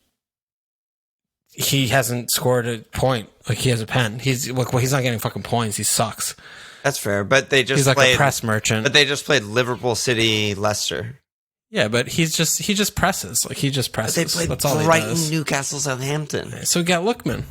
He hasn't scored a point. Like, he has a pen. He's not getting fucking points. He sucks. That's fair. But he's like a press merchant. But they just played Liverpool, City, Leicester. Yeah, but he just presses. Like, he just presses. But they played That's all Brighton, he does. Newcastle, Southampton. So get Lookman.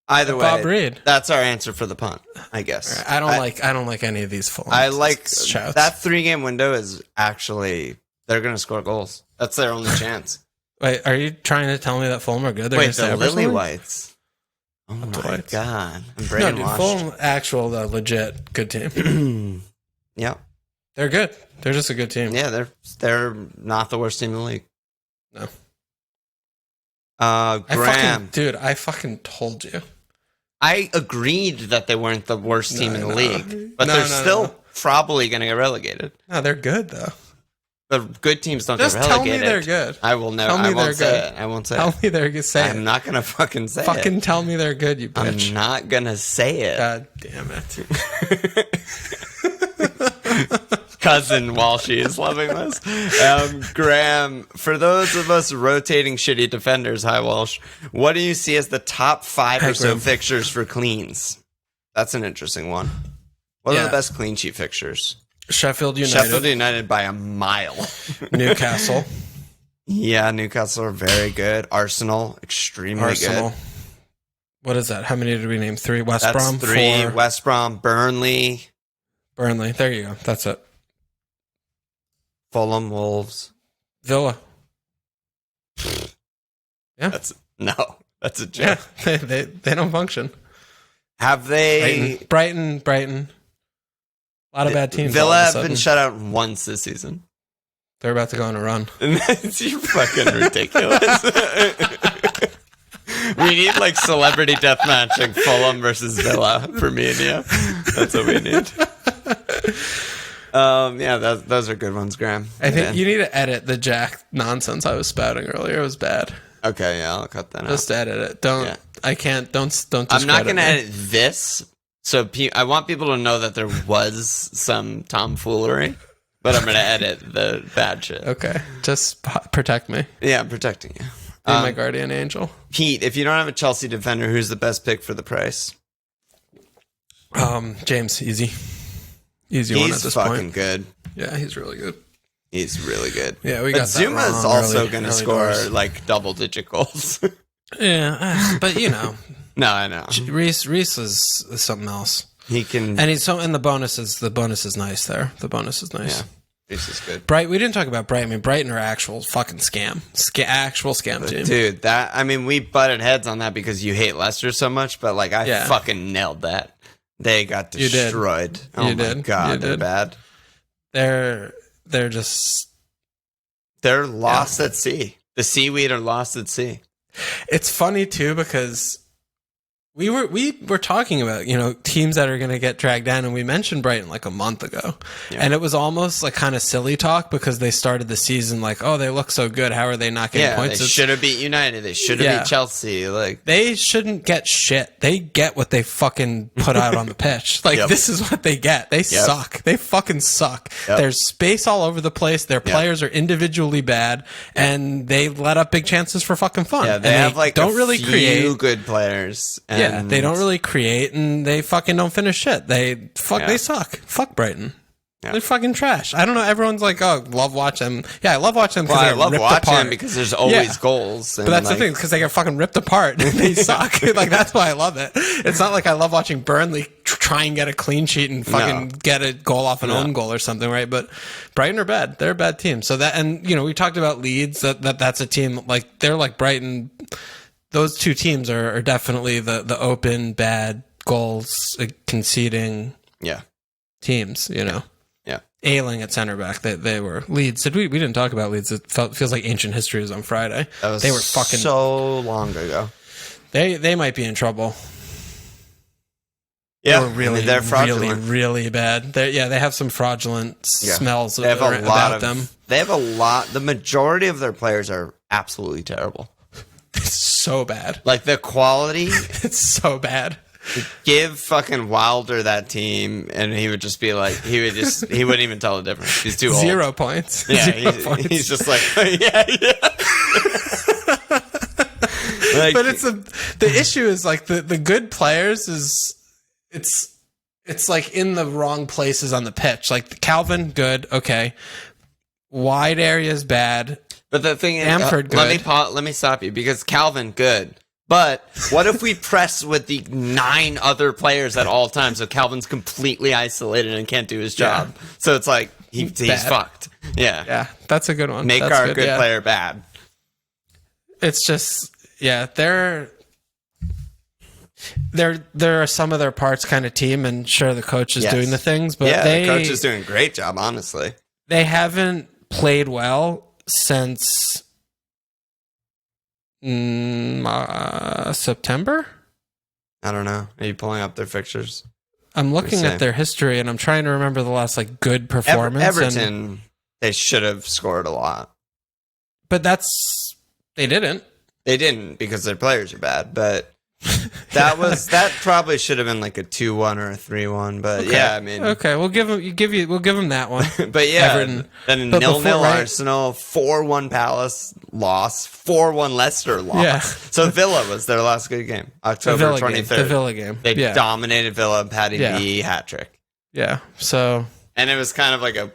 Either way, Bob Reed. That's our answer for the punt, I guess. I don't like any of these full. I like shouts. That 3-game window is actually, they're going to score goals. That's their only chance. Wait, are you trying to tell me that Fulham are good? Wait, the Lily Whites. Oh my God. I'm brainwashed. Fulham, actual, legit good team. Yeah. They're good. They're just a good team. Yeah, they're not the worst team in the league. No. Graham. I fucking told you. I agreed that they weren't the worst team in the league, but they're still probably going to get relegated. No, they're good, though. The good teams don't get relegated. Just tell me they're good. I will never. I won't say it. I won't say it. Tell me they're good. Say it. I'm not going to fucking say it. Fucking tell me they're good, you bitch. I'm not going to say it. God damn it. cousin Walshy is loving this. Graham, for those of us rotating shitty defenders, hi Walsh, what do you see as the top 5 or so fixtures for cleans? That's an interesting one. What are the best clean sheet fixtures? Sheffield United. Sheffield United by a mile. Newcastle. Yeah, Newcastle are very good. Arsenal, extremely good. What is that? How many did we name? 3? West Brom? 3. 4. West Brom, Burnley. There you go. That's it. Fulham, Wolves. Villa. Yeah. That's a joke. Yeah, they don't function. Have they... Brighton. A lot of bad teams. Villa have been shut out once this season. They're about to go on a run. You're fucking ridiculous. We need like celebrity death matching Fulham versus Villa for me and you. That's what we need. Those are good ones, Graham. I think you need to edit the Jack nonsense I was spouting earlier. It was bad. Okay, yeah, I'll cut that out. Just edit it. Don't. I'm not going to edit this. So I want people to know that there was some tomfoolery, but I'm going to edit the bad shit. Okay, just protect me. Yeah, I'm protecting you. Be my guardian angel. Pete, if you don't have a Chelsea defender, who's the best pick for the price? James, easy one at this point. He's fucking good. Yeah, he's really good. He's really good. Yeah, we got that Zuma's wrong also going to score doors. like double-digit goals. Yeah, but you know. No, I know. Reese is something else. He can, and the bonus is nice there. The bonus is nice. Yeah, Reese is good. We didn't talk about Brighton. I mean, Brighton are actual fucking actual scam team, dude. We butted heads on that because you hate Leicester so much, but like I fucking nailed that. They got destroyed. Oh my god, they're bad. They're lost at sea. The seaweed are lost at sea. It's funny too because we were talking about, teams that are going to get dragged down, and we mentioned Brighton like a month ago. Yeah. And it was almost like kind of silly talk because they started the season like, oh, they look so good. How are they not getting points? They should have beat United. They should have beat Chelsea. Like they shouldn't get shit. They get what they fucking put out on the pitch. Like this is what they get. They suck. They fucking suck. Yep. There's space all over the place. Their players are individually bad, and they let up big chances for fucking fun. Yeah, they have like don't really create good players. And they don't really create, and they fucking don't finish shit. They suck. Fuck Brighton. Yeah. They're fucking trash. I don't know. Everyone's like, "Oh, love watching." Yeah, I love watching them because I love watching them because there's always goals. But that's the thing, because they get fucking ripped apart. They suck. Like that's why I love it. It's not like I love watching Burnley try and get a clean sheet and fucking get a goal off an own goal or something, right? But Brighton are bad. They're a bad team. So that, and we talked about Leeds. That's a team like they're like Brighton. Those two teams are definitely the open bad goals conceding teams, Yeah. Ailing at center back. They were Leeds. We didn't talk about Leeds. It feels like ancient history was on Friday. They were fucking so long ago. They might be in trouble. Yeah, they're really, they're fraudulent. really, really bad. They have some fraudulent smells. They have a lot of them. They have a lot. The majority of their players are absolutely terrible. It's so bad. Like the quality. It's so bad. Give fucking Wilder that team, and he would just be like, he wouldn't even tell the difference. He's too old. 0 points. Yeah, 0 points. He's just like, yeah. Like, but the issue is like the good players it's like in the wrong places on the pitch. Like Calvin, good, okay. Wide areas bad. But the thing is, Bamford, good. Let me stop you because Calvin, good. But what if we press with the 9 other players at all times so Calvin's completely isolated and can't do his job? Yeah. So it's like he's fucked. Yeah. Yeah, that's a good one. Make our good player bad. It's just, there are some of their parts kind of team, and sure, the coach is doing the things, but the coach is doing a great job, honestly. They haven't played well since September? I don't know. Are you pulling up their fixtures? I'm looking at their history, and I'm trying to remember the last good performance. Everton, they should have scored a lot. But they didn't. They didn't because their players are bad, but That probably should have been like a 2-1 or a 3-1, but okay. yeah, I mean, okay, we'll give him that one. But yeah, Everton. Then 0-0 Arsenal, 4-1 Palace loss, 4-1 Leicester loss. Yeah. So Villa was their last good game, October 23rd. The Villa game. They dominated Villa, Paddy B hat trick. Yeah. So, and it was kind of like a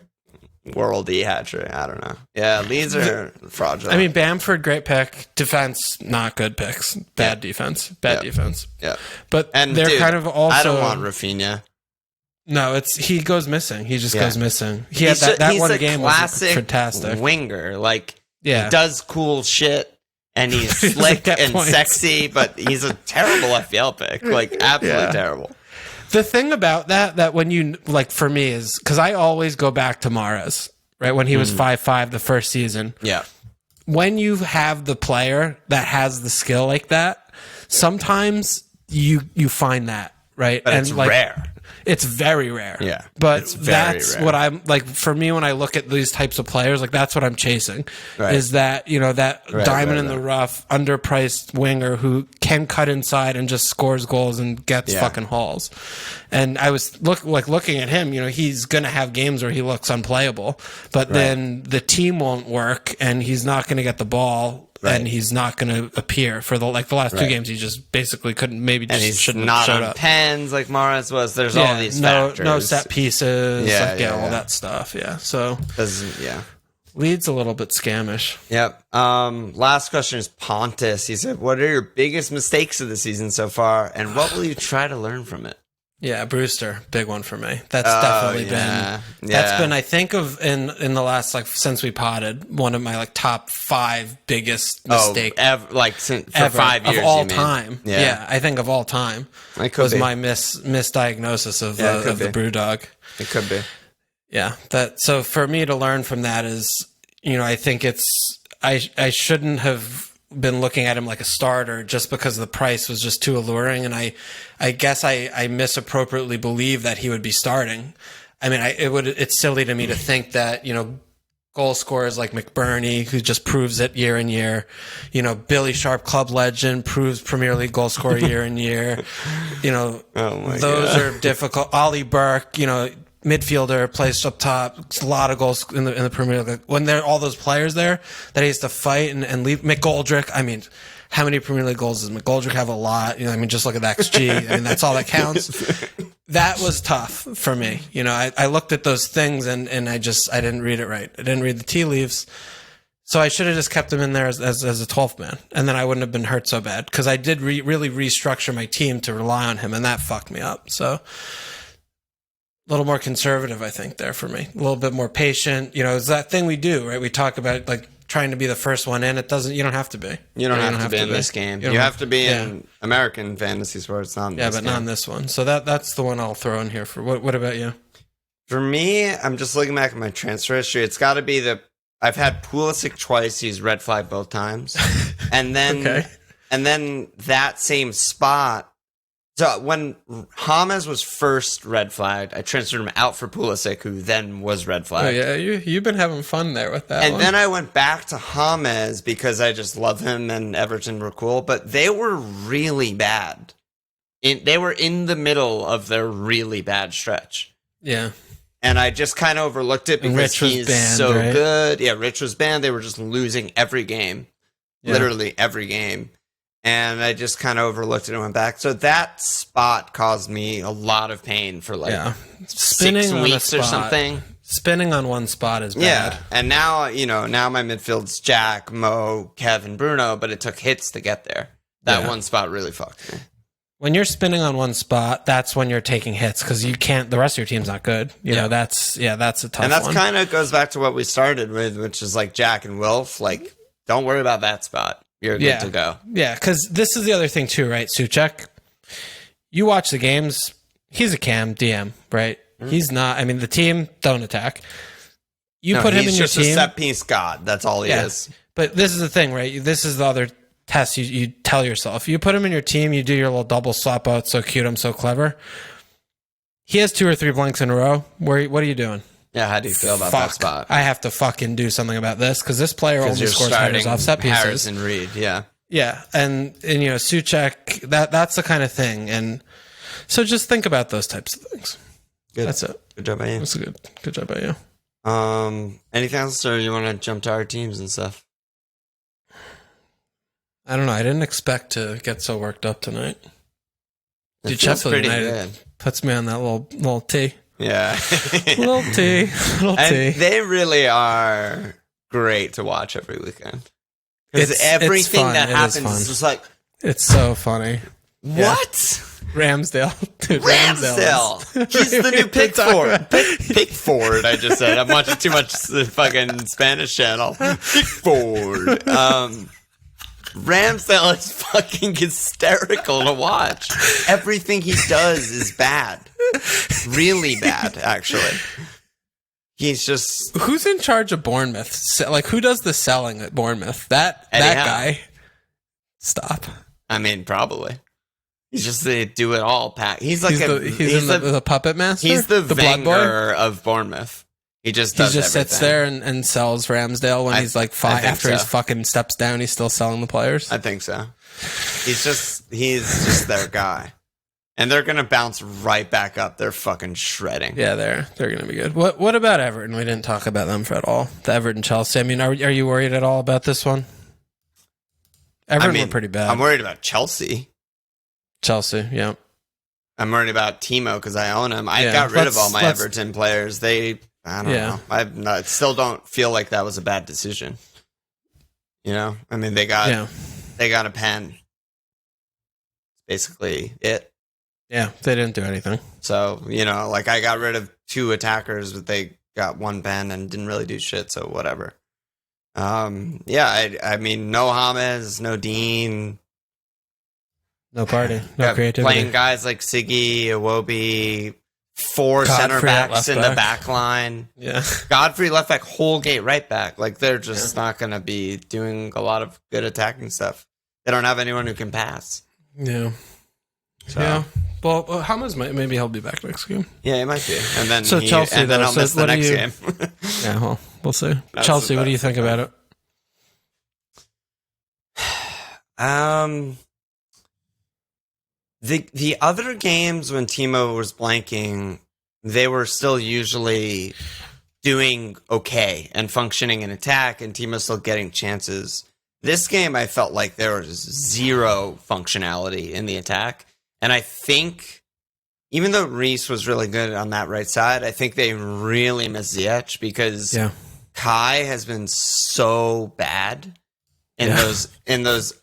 worldy hat trick. I don't know. Yeah, Leeds are fraudulent. I mean, Bamford, great pick. Defense, not good picks. Bad defense. Defense. Yeah. But they're kind of also. I don't want Rafinha. No, he goes missing. He just goes missing. He had that one game was fantastic. Winger, he does cool shit and he's slick and sexy, but he's a terrible FPL pick, absolutely terrible. The thing about that when you for me is because I always go back to Mahrez, right? When he was 5'5" the first season. Yeah. When you have the player that has the skill like that, sometimes you find that, right? But it's rare. It's very rare. Yeah. But that's rare. What I'm for me when I look at these types of players, that's what I'm chasing. Right. Is that, that diamond in the rough, underpriced winger who can cut inside and just scores goals and gets fucking hauls. And I was looking at him, he's going to have games where he looks unplayable, but then the team won't work and he's not going to get the ball. Right. And he's not going to appear for the last 2 games. He just basically couldn't. Maybe just and shouldn't not have showed on up. Pens like Mahrez was. There's all these factors. No set pieces. All that stuff. Yeah. So Leeds a little bit scamish. Yep. Last question is Pontus. He said, "What are your biggest mistakes of the season so far, and what will you try to learn from it?" Yeah, Brewster, big one for me. That's definitely been. That's been, I think, in the last since we potted, one of my top 5 biggest mistakes. For 5 years of all time. Yeah, I think of all time. It was my misdiagnosis of the BrewDog. It could be. Yeah, so for me to learn from that is, I think I shouldn't have been looking at him like a starter just because the price was just too alluring, and I guess I misappropriately believed that he would be starting. I mean, it's silly to me to think that goal scorers like McBurney, who just proves it year in year, Billy Sharp, club legend, proves Premier League goal scorer year in year. Those are difficult. Ollie Burke, midfielder, plays up top, a lot of goals in the Premier League. When there are all those players there that he has to fight and leave. McGoldrick, I mean, how many Premier League goals does McGoldrick have? A lot. Just look at the XG. I mean, that's all that counts. That was tough for me. I looked at those things and I didn't read it right. I didn't read the tea leaves. So I should have just kept him in there as a 12th man, and then I wouldn't have been hurt so bad because I did really restructure my team to rely on him, and that fucked me up. So a little more conservative, I think, there for me. A little bit more patient. It's that thing we do, right? We talk about trying to be the first one in. You don't have to be. You don't have to be in this game. You have to be in American fantasy sports, not in this game. Not in this one. So that's the one I'll throw in here for. What about you? For me, I'm just looking back at my transfer history. It's got to be I've had Pulisic twice. He's red flagged both times. And then and then that same spot. So when James was first red flagged, I transferred him out for Pulisic, who then was red flagged. Oh, yeah, you've been having fun there with that. And then I went back to James because I just love him and Everton were cool, but they were really bad. They were in the middle of their really bad stretch. Yeah. And I just kind of overlooked it because he's banned, so good. Yeah, Rich was banned. They were just losing every game, literally every game. And I just kind of overlooked it and went back. So that spot caused me a lot of pain for 6 weeks or something. Spinning on one spot is bad. Yeah, and now, now my midfield's Jack, Mo, Kevin, Bruno, but it took hits to get there. That one spot really fucked me. When you're spinning on one spot, that's when you're taking hits because you can't. The rest of your team's not good. You know, that's a tough one. And that's kind of goes back to what we started with, which is Jack and Wilf. Don't worry about that spot. You're good to go. Yeah, because this is the other thing too, right? Suchek, you watch the games. He's a cam DM, right? Mm-hmm. He's not. I mean, the team don't attack. You put him in your team. He's just a set piece god. That's all he is. But this is the thing, right? This is the other test you tell yourself. You put him in your team. You do your little double swap out. So cute. I'm so clever. He has 2 or 3 blanks in a row. What are you doing? Yeah, how do you feel about that spot? I have to fucking do something about this because this player only scores headers off set pieces. Harrison Reed, yeah. Yeah, and Souček, that's the kind of thing, and so just think about those types of things. Good. That's it. Good job by you. That's good job by you. Anything else, or you want to jump to our teams and stuff? I don't know. I didn't expect to get so worked up tonight. Dude, Sheffield United good. Puts me on that little T. Yeah. little T. And they really are great to watch every weekend. Because everything that happens is just like... It's so funny. What? Ramsdale. Dude, Ramsdale. He's the new Pickford. Pickford, I just said. I'm watching too much the fucking Spanish channel. Pickford. Ramsdale is fucking hysterical to watch. Everything he does is bad. Really bad, actually. He's just... Who's in charge of Bournemouth? Like, who does the selling at Bournemouth? That guy. Stop. I mean, probably. He's just the do-it-all pack. He's like he's the puppet master? He's the blood boy of Bournemouth. He just sits there and sells Ramsdale when he's like five. After he fucking steps down, he's still selling the players. I think so. He's just their guy, and they're gonna bounce right back up. They're fucking shredding. Yeah, they're gonna be good. What about Everton? We didn't talk about them at all. The Everton Chelsea. I mean, are you worried at all about this one? Everton were pretty bad. I'm worried about Chelsea. Chelsea, yeah. I'm worried about Timo because I own him. I got rid of all my Everton players. I don't know. I still don't feel like that was a bad decision. I mean, they got a pen. Basically it. Yeah, they didn't do anything. So, like I got rid of 2 attackers, but they got 1 pen and didn't really do shit, so whatever. I mean, no James, no Dean. No party, no creativity. Playing guys like Siggy, Iwobi, 4 center backs in the back line. Yeah. Godfrey left back, Holgate right back. Like, they're just not going to be doing a lot of good attacking stuff. They don't have anyone who can pass. Yeah. So. Yeah. Well, Hamas maybe he'll be back next game. Yeah, he might be. And then Chelsea, and then I'll miss the next game. Yeah, well, we'll see. Chelsea, what do you think about it? The other games when Timo was blanking, they were still usually doing okay and functioning in attack, and Timo's still getting chances. This game, I felt like there was zero functionality in the attack. And I think, even though Reece was really good on that right side, I think they really missed Ziyech because Kai has been so bad in those.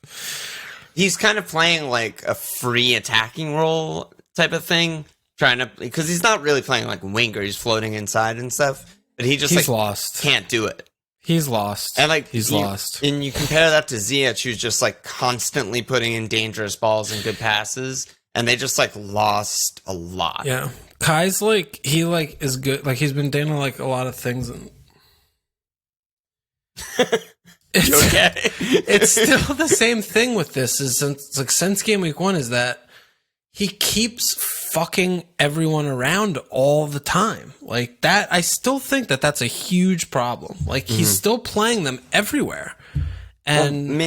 He's kind of playing like a free attacking role type of thing, because he's not really playing like winger. He's floating inside and stuff, but he's lost. Can't do it. He's lost. And he's lost. And you compare that to Ziyech, who's just like constantly putting in dangerous balls and good passes, and they just like lost a lot. Yeah, Kai's like is good. Like he's been doing like a lot of things. It's still the same thing with this. Since game week 1 is that he keeps fucking everyone around all the time. Like that, I still think that's a huge problem. Like he's still playing them everywhere. And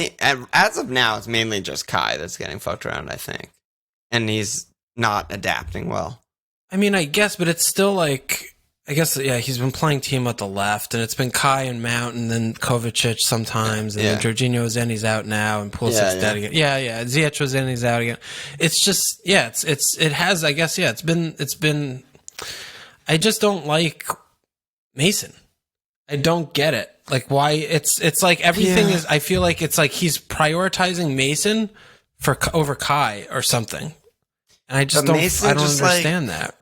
as of now, it's mainly just Kai that's getting fucked around, I think, and he's not adapting well. I mean, I guess, but it's still like. I guess, he's been playing Timo at the left, and it's been Kai and Mount, and then Kovacic sometimes, and then Jorginho was in, he's out now, and Pulisic's dead again. Yeah. Ziyech was in, he's out again. It's just, it's been, I just don't like Mason. I don't get it. Like, why, it's like everything is, I feel like it's like he's prioritizing Mason over Kai or something. And I just don't understand that.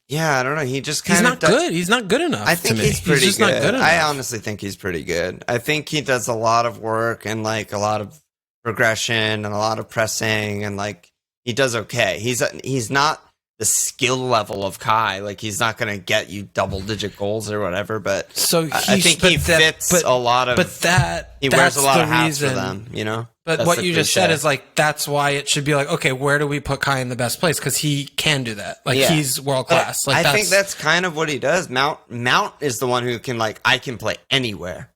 Yeah, I don't know. He just kind of... He's not good. He's not good enough. I think he's pretty good. Not good enough. I honestly think he's pretty good. I think he does a lot of work and like a lot of progression and a lot of pressing, and like he does okay. He's not the skill level of Kai. Like he's not going to get you double-digit goals or whatever. But I think he fits a lot of. But he wears a lot of hats for them. But that's what you just said is like, that's why it should be like, okay, where do we put Kai in the best place? Because he can do that. Like he's world class. Like I think that's kind of what he does. Mount is the one who can I can play anywhere.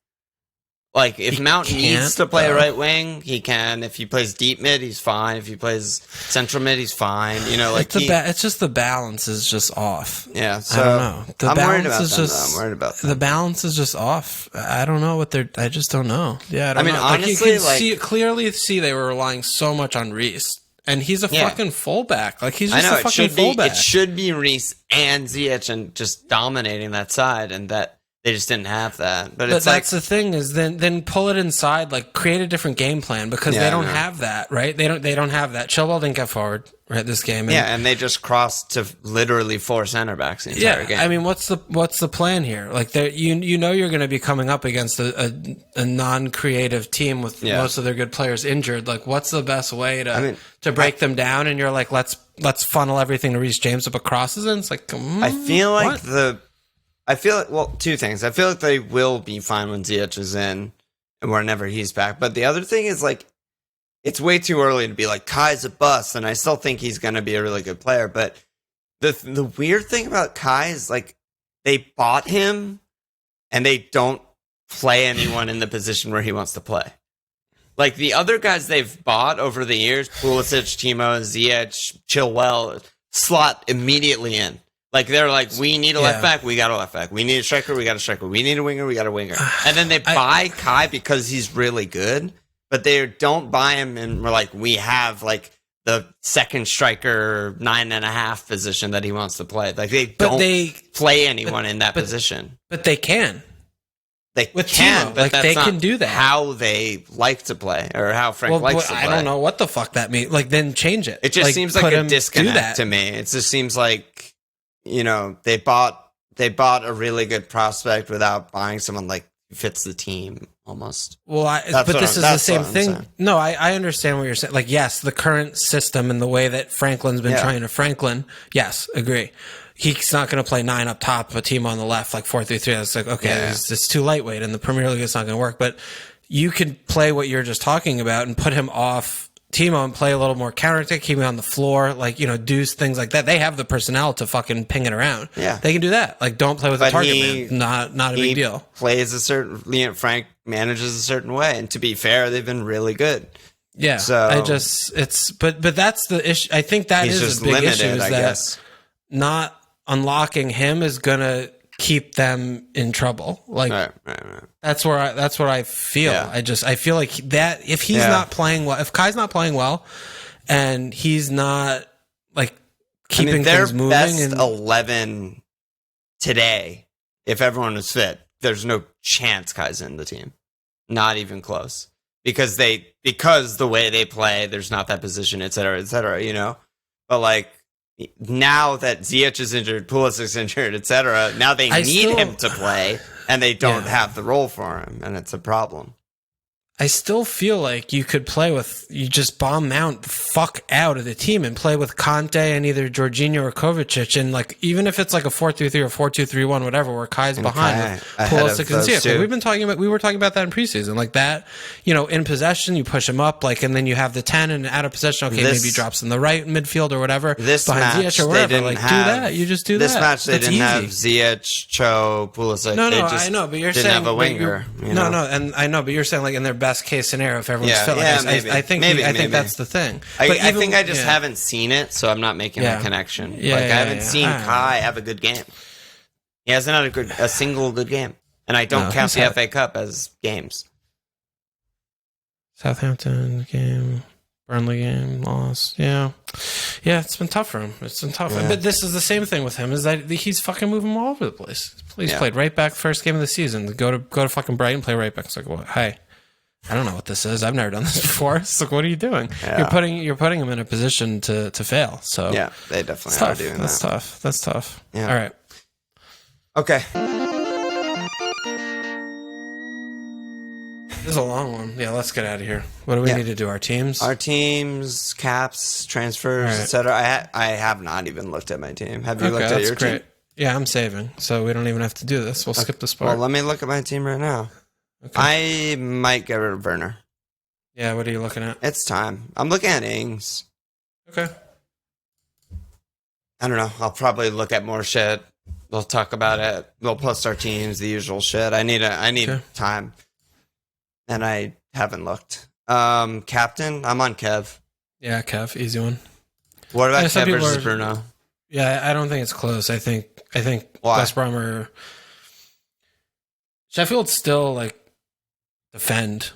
Like, if Mount needs to play right wing, he can. If he plays deep mid, he's fine. If he plays central mid, he's fine. You know, like it's just the balance is just off. Yeah, so I don't know. I'm worried about them. I'm worried about them. The balance is just off. I don't know what they're. I just don't know. Yeah, I mean, know. Honestly, you can clearly see they were relying so much on Reece, and he's a fucking fullback. Like he's just a fucking fullback. It should be Reece and Ziyech and just dominating that side, and that. They just didn't have that, but it's that's the thing is then pull it inside, like create a different game plan because they don't have that, right? They don't have that. Chilwell didn't get forward right this game, and they just crossed to literally 4 center backs the entire game. I mean, what's the plan here? Like, you know you're going to be coming up against a non-creative team with most of their good players injured. Like, what's the best way to break them down? And you're like, let's funnel everything to Reece James up crosses, and it's like, I feel like two things. I feel like they will be fine when Ziyech is in and whenever he's back. But the other thing is, like, it's way too early to be like, Kai's a bust, and I still think he's going to be a really good player. But the weird thing about Kai is, like, they bought him, and they don't play anyone in the position where he wants to play. Like, the other guys they've bought over the years, Pulisic, Timo, Ziyech, Chilwell, slot immediately in. Like, they're like, we need a left back, we got a left back. We need a striker, we got a striker. We need a winger, we got a winger. And then they buy Kai because he's really good, but they don't buy him and we're like, we have, like, the second striker 9.5 position that he wants to play. Like, they don't play anyone in that position. But they can. They can, but like, they can do that. How they like to play, or how Frank likes to play. I don't know what the fuck that means. Like, then change it. It just seems like a disconnect to me. It just seems like, you know, they bought a really good prospect without buying someone like who fits the team almost. Well, but this is the same thing. No, I understand what you're saying. Like, yes, the current system and the way that Franklin's been trying to Franklin. Yes, agree. He's not going to play 9 up top, a team on the left, like 4-3-3. It's like, okay, it's too lightweight. In the Premier League, it's not going to work. But you can play what you're just talking about and put him off Timo and play a little more counter-attack, keep him on the floor, like, you know, do things like that. They have the personnel to fucking ping it around. Yeah. They can do that. Like, don't play with a target man. Not a big deal. Plays a certain, you know, Frank manages a certain way. And to be fair, they've been really good. Yeah. So but that's the issue. I think that is a big issue, is that not unlocking him is going to keep them in trouble. Like, right. That's what I feel. Yeah. I feel like that if he's not playing well, if Kai's not playing well, and he's not, like, keeping things moving. Best 11 today, if everyone was fit, there's no chance Kai's in the team. Not even close. Because the way they play, there's not that position, et cetera, you know? But, like, now that Ziyech is injured, Pulisic is injured, etc., now they need him to play, and they don't have the role for him, and it's a problem. I still feel like you could play with, you just bomb Mount the fuck out of the team and play with Conte and either Jorginho or Kovacic, and, like, even if it's like a 4-3-3 or 4-2-3-1, whatever, where Kai's behind with Pulisic and Ziyech. We were talking about that in preseason, like that, you know, in possession you push him up, like, and then you have the 10, and out of possession, okay, maybe he drops in the right midfield or whatever, behind Ziyech or whatever, like, do that. You just do this that. This match they didn't have Ziyech, Cho, Pulisic. No, I know, but you're saying didn't have a winger. And I know, but you're saying, like, in their best case scenario, if everyone's fit, like, maybe. I think that's the thing. I think I just haven't seen it, so I'm not making a connection. I haven't seen Kai have a good game. He hasn't had a single good game, and I don't count the FA Cup as games. Southampton game, Burnley game, loss. Yeah, it's been tough for him. It's been tough. But this is the same thing with him, is that he's fucking moving all over the place. He's played right back first game of the season. Go to fucking Brighton, play right back. It's like, what? Hey. I don't know what this is. I've never done this before. It's like, what are you doing? Yeah. You're putting him in a position to fail. So yeah, they definitely are doing that. That's tough. Yeah. All right. Okay. This is a long one. Yeah, let's get out of here. What do we need to do? Our teams, caps, transfers, etc. I have not even looked at my team. Have you looked at your team? Yeah, I'm saving, so we don't even have to do this. We'll skip this part. Well, let me look at my team right now. Okay. I might get rid of Werner. Yeah, what are you looking at? It's time. I'm looking at Ings. Okay. I don't know. I'll probably look at more shit. We'll talk about it. We'll post our teams, the usual shit. I need time. and I haven't looked. Captain, I'm on Kev. Yeah, Kev, easy one. What about Kev versus Bruno? Yeah, I don't think it's close. I think West Brom are... Sheffield still like defend.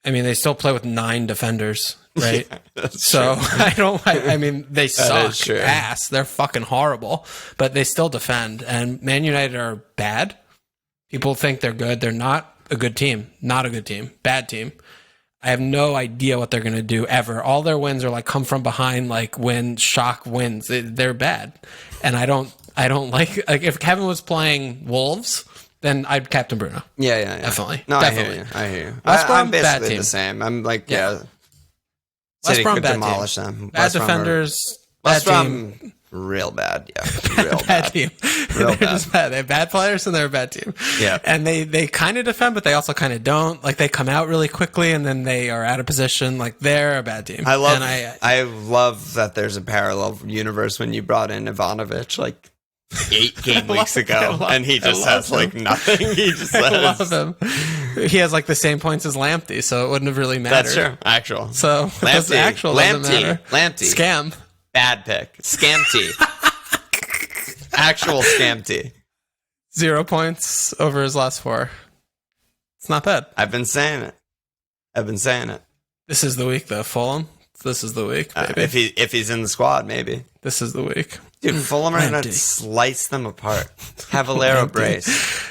I mean, they still play with 9 defenders, right? Yeah, so true. I mean, they suck ass. They're fucking horrible, but they still defend. And Man United are bad. People think they're good. They're not a good team. Not a good team. Bad team. I have no idea what they're going to do ever. All their wins are like come from behind, like when shock wins. They're bad. And I don't like if Kevin was playing Wolves, then I'd captain Bruno. Yeah. Definitely. No, definitely. I hear you. I'm basically bad team. the same. I'm like, West City Brom could bad demolish team. them. Bad defenders. West Bad Brom, team. real bad. Yeah, real bad bad. team. Real They're bad. just bad. They have bad players and they're a bad team. Yeah. And they kind of defend, but they also kind of don't. Like they come out really quickly and then they are out of position. Like they're a bad team. I love that there's a parallel universe when you brought in Ivanovic like 8 game weeks ago, and he just has like nothing. He just I love him. He has like the same points as Lamptey, so it wouldn't have really mattered. That's true. Actual. So Lamptey. doesn't matter. Lamptey. Scam. Bad pick. Scamty. Actual Scamty. 0 points over his last 4. It's not bad. I've been saying it. This is the week, though. Fulham. This is the week, baby. If he's in the squad, maybe. This is the week. Dude, Fulham are going to slice them apart. Cavallero brace.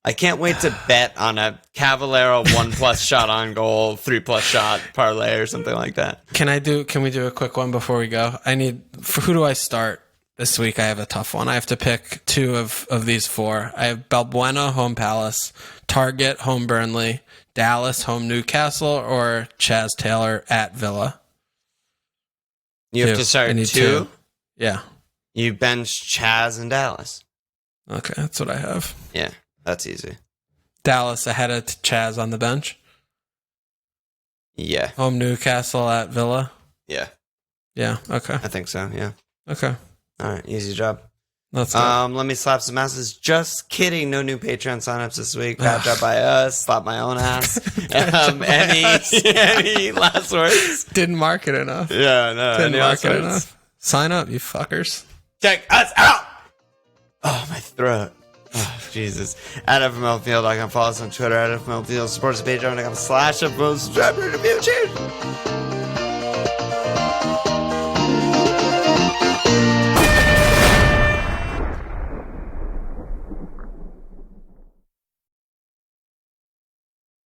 I can't wait to bet on a Cavallero 1+ shot on goal, 3+ shot parlay or something like that. Can we do a quick one before we go? Who do I start this week? I have a tough one. I have to pick 2 of these 4. I have Balbuena, home Palace, Target, home Burnley, Dallas, home Newcastle, or Chaz Taylor at Villa. You have to start 2? Yeah. You bench Chaz and Dallas. Okay, that's what I have. Yeah, that's easy. Dallas ahead of Chaz on the bench. Yeah. Home Newcastle at Villa. Yeah. Yeah, okay. I think so, yeah. Okay. All right, easy job. Let's go. Let me slap some asses. Just kidding. No new Patreon signups this week. Bad job by us. Slap my own ass. Any last words? Didn't mark it enough. Yeah, no. Didn't mark it enough. Sign up, you fuckers. Check us out. Oh, my throat. Oh, Jesus. At FMLfield.com. Follow us on Twitter at FMLfield. Support us at Patreon.com/FML. Subscribe to the review. Cheers.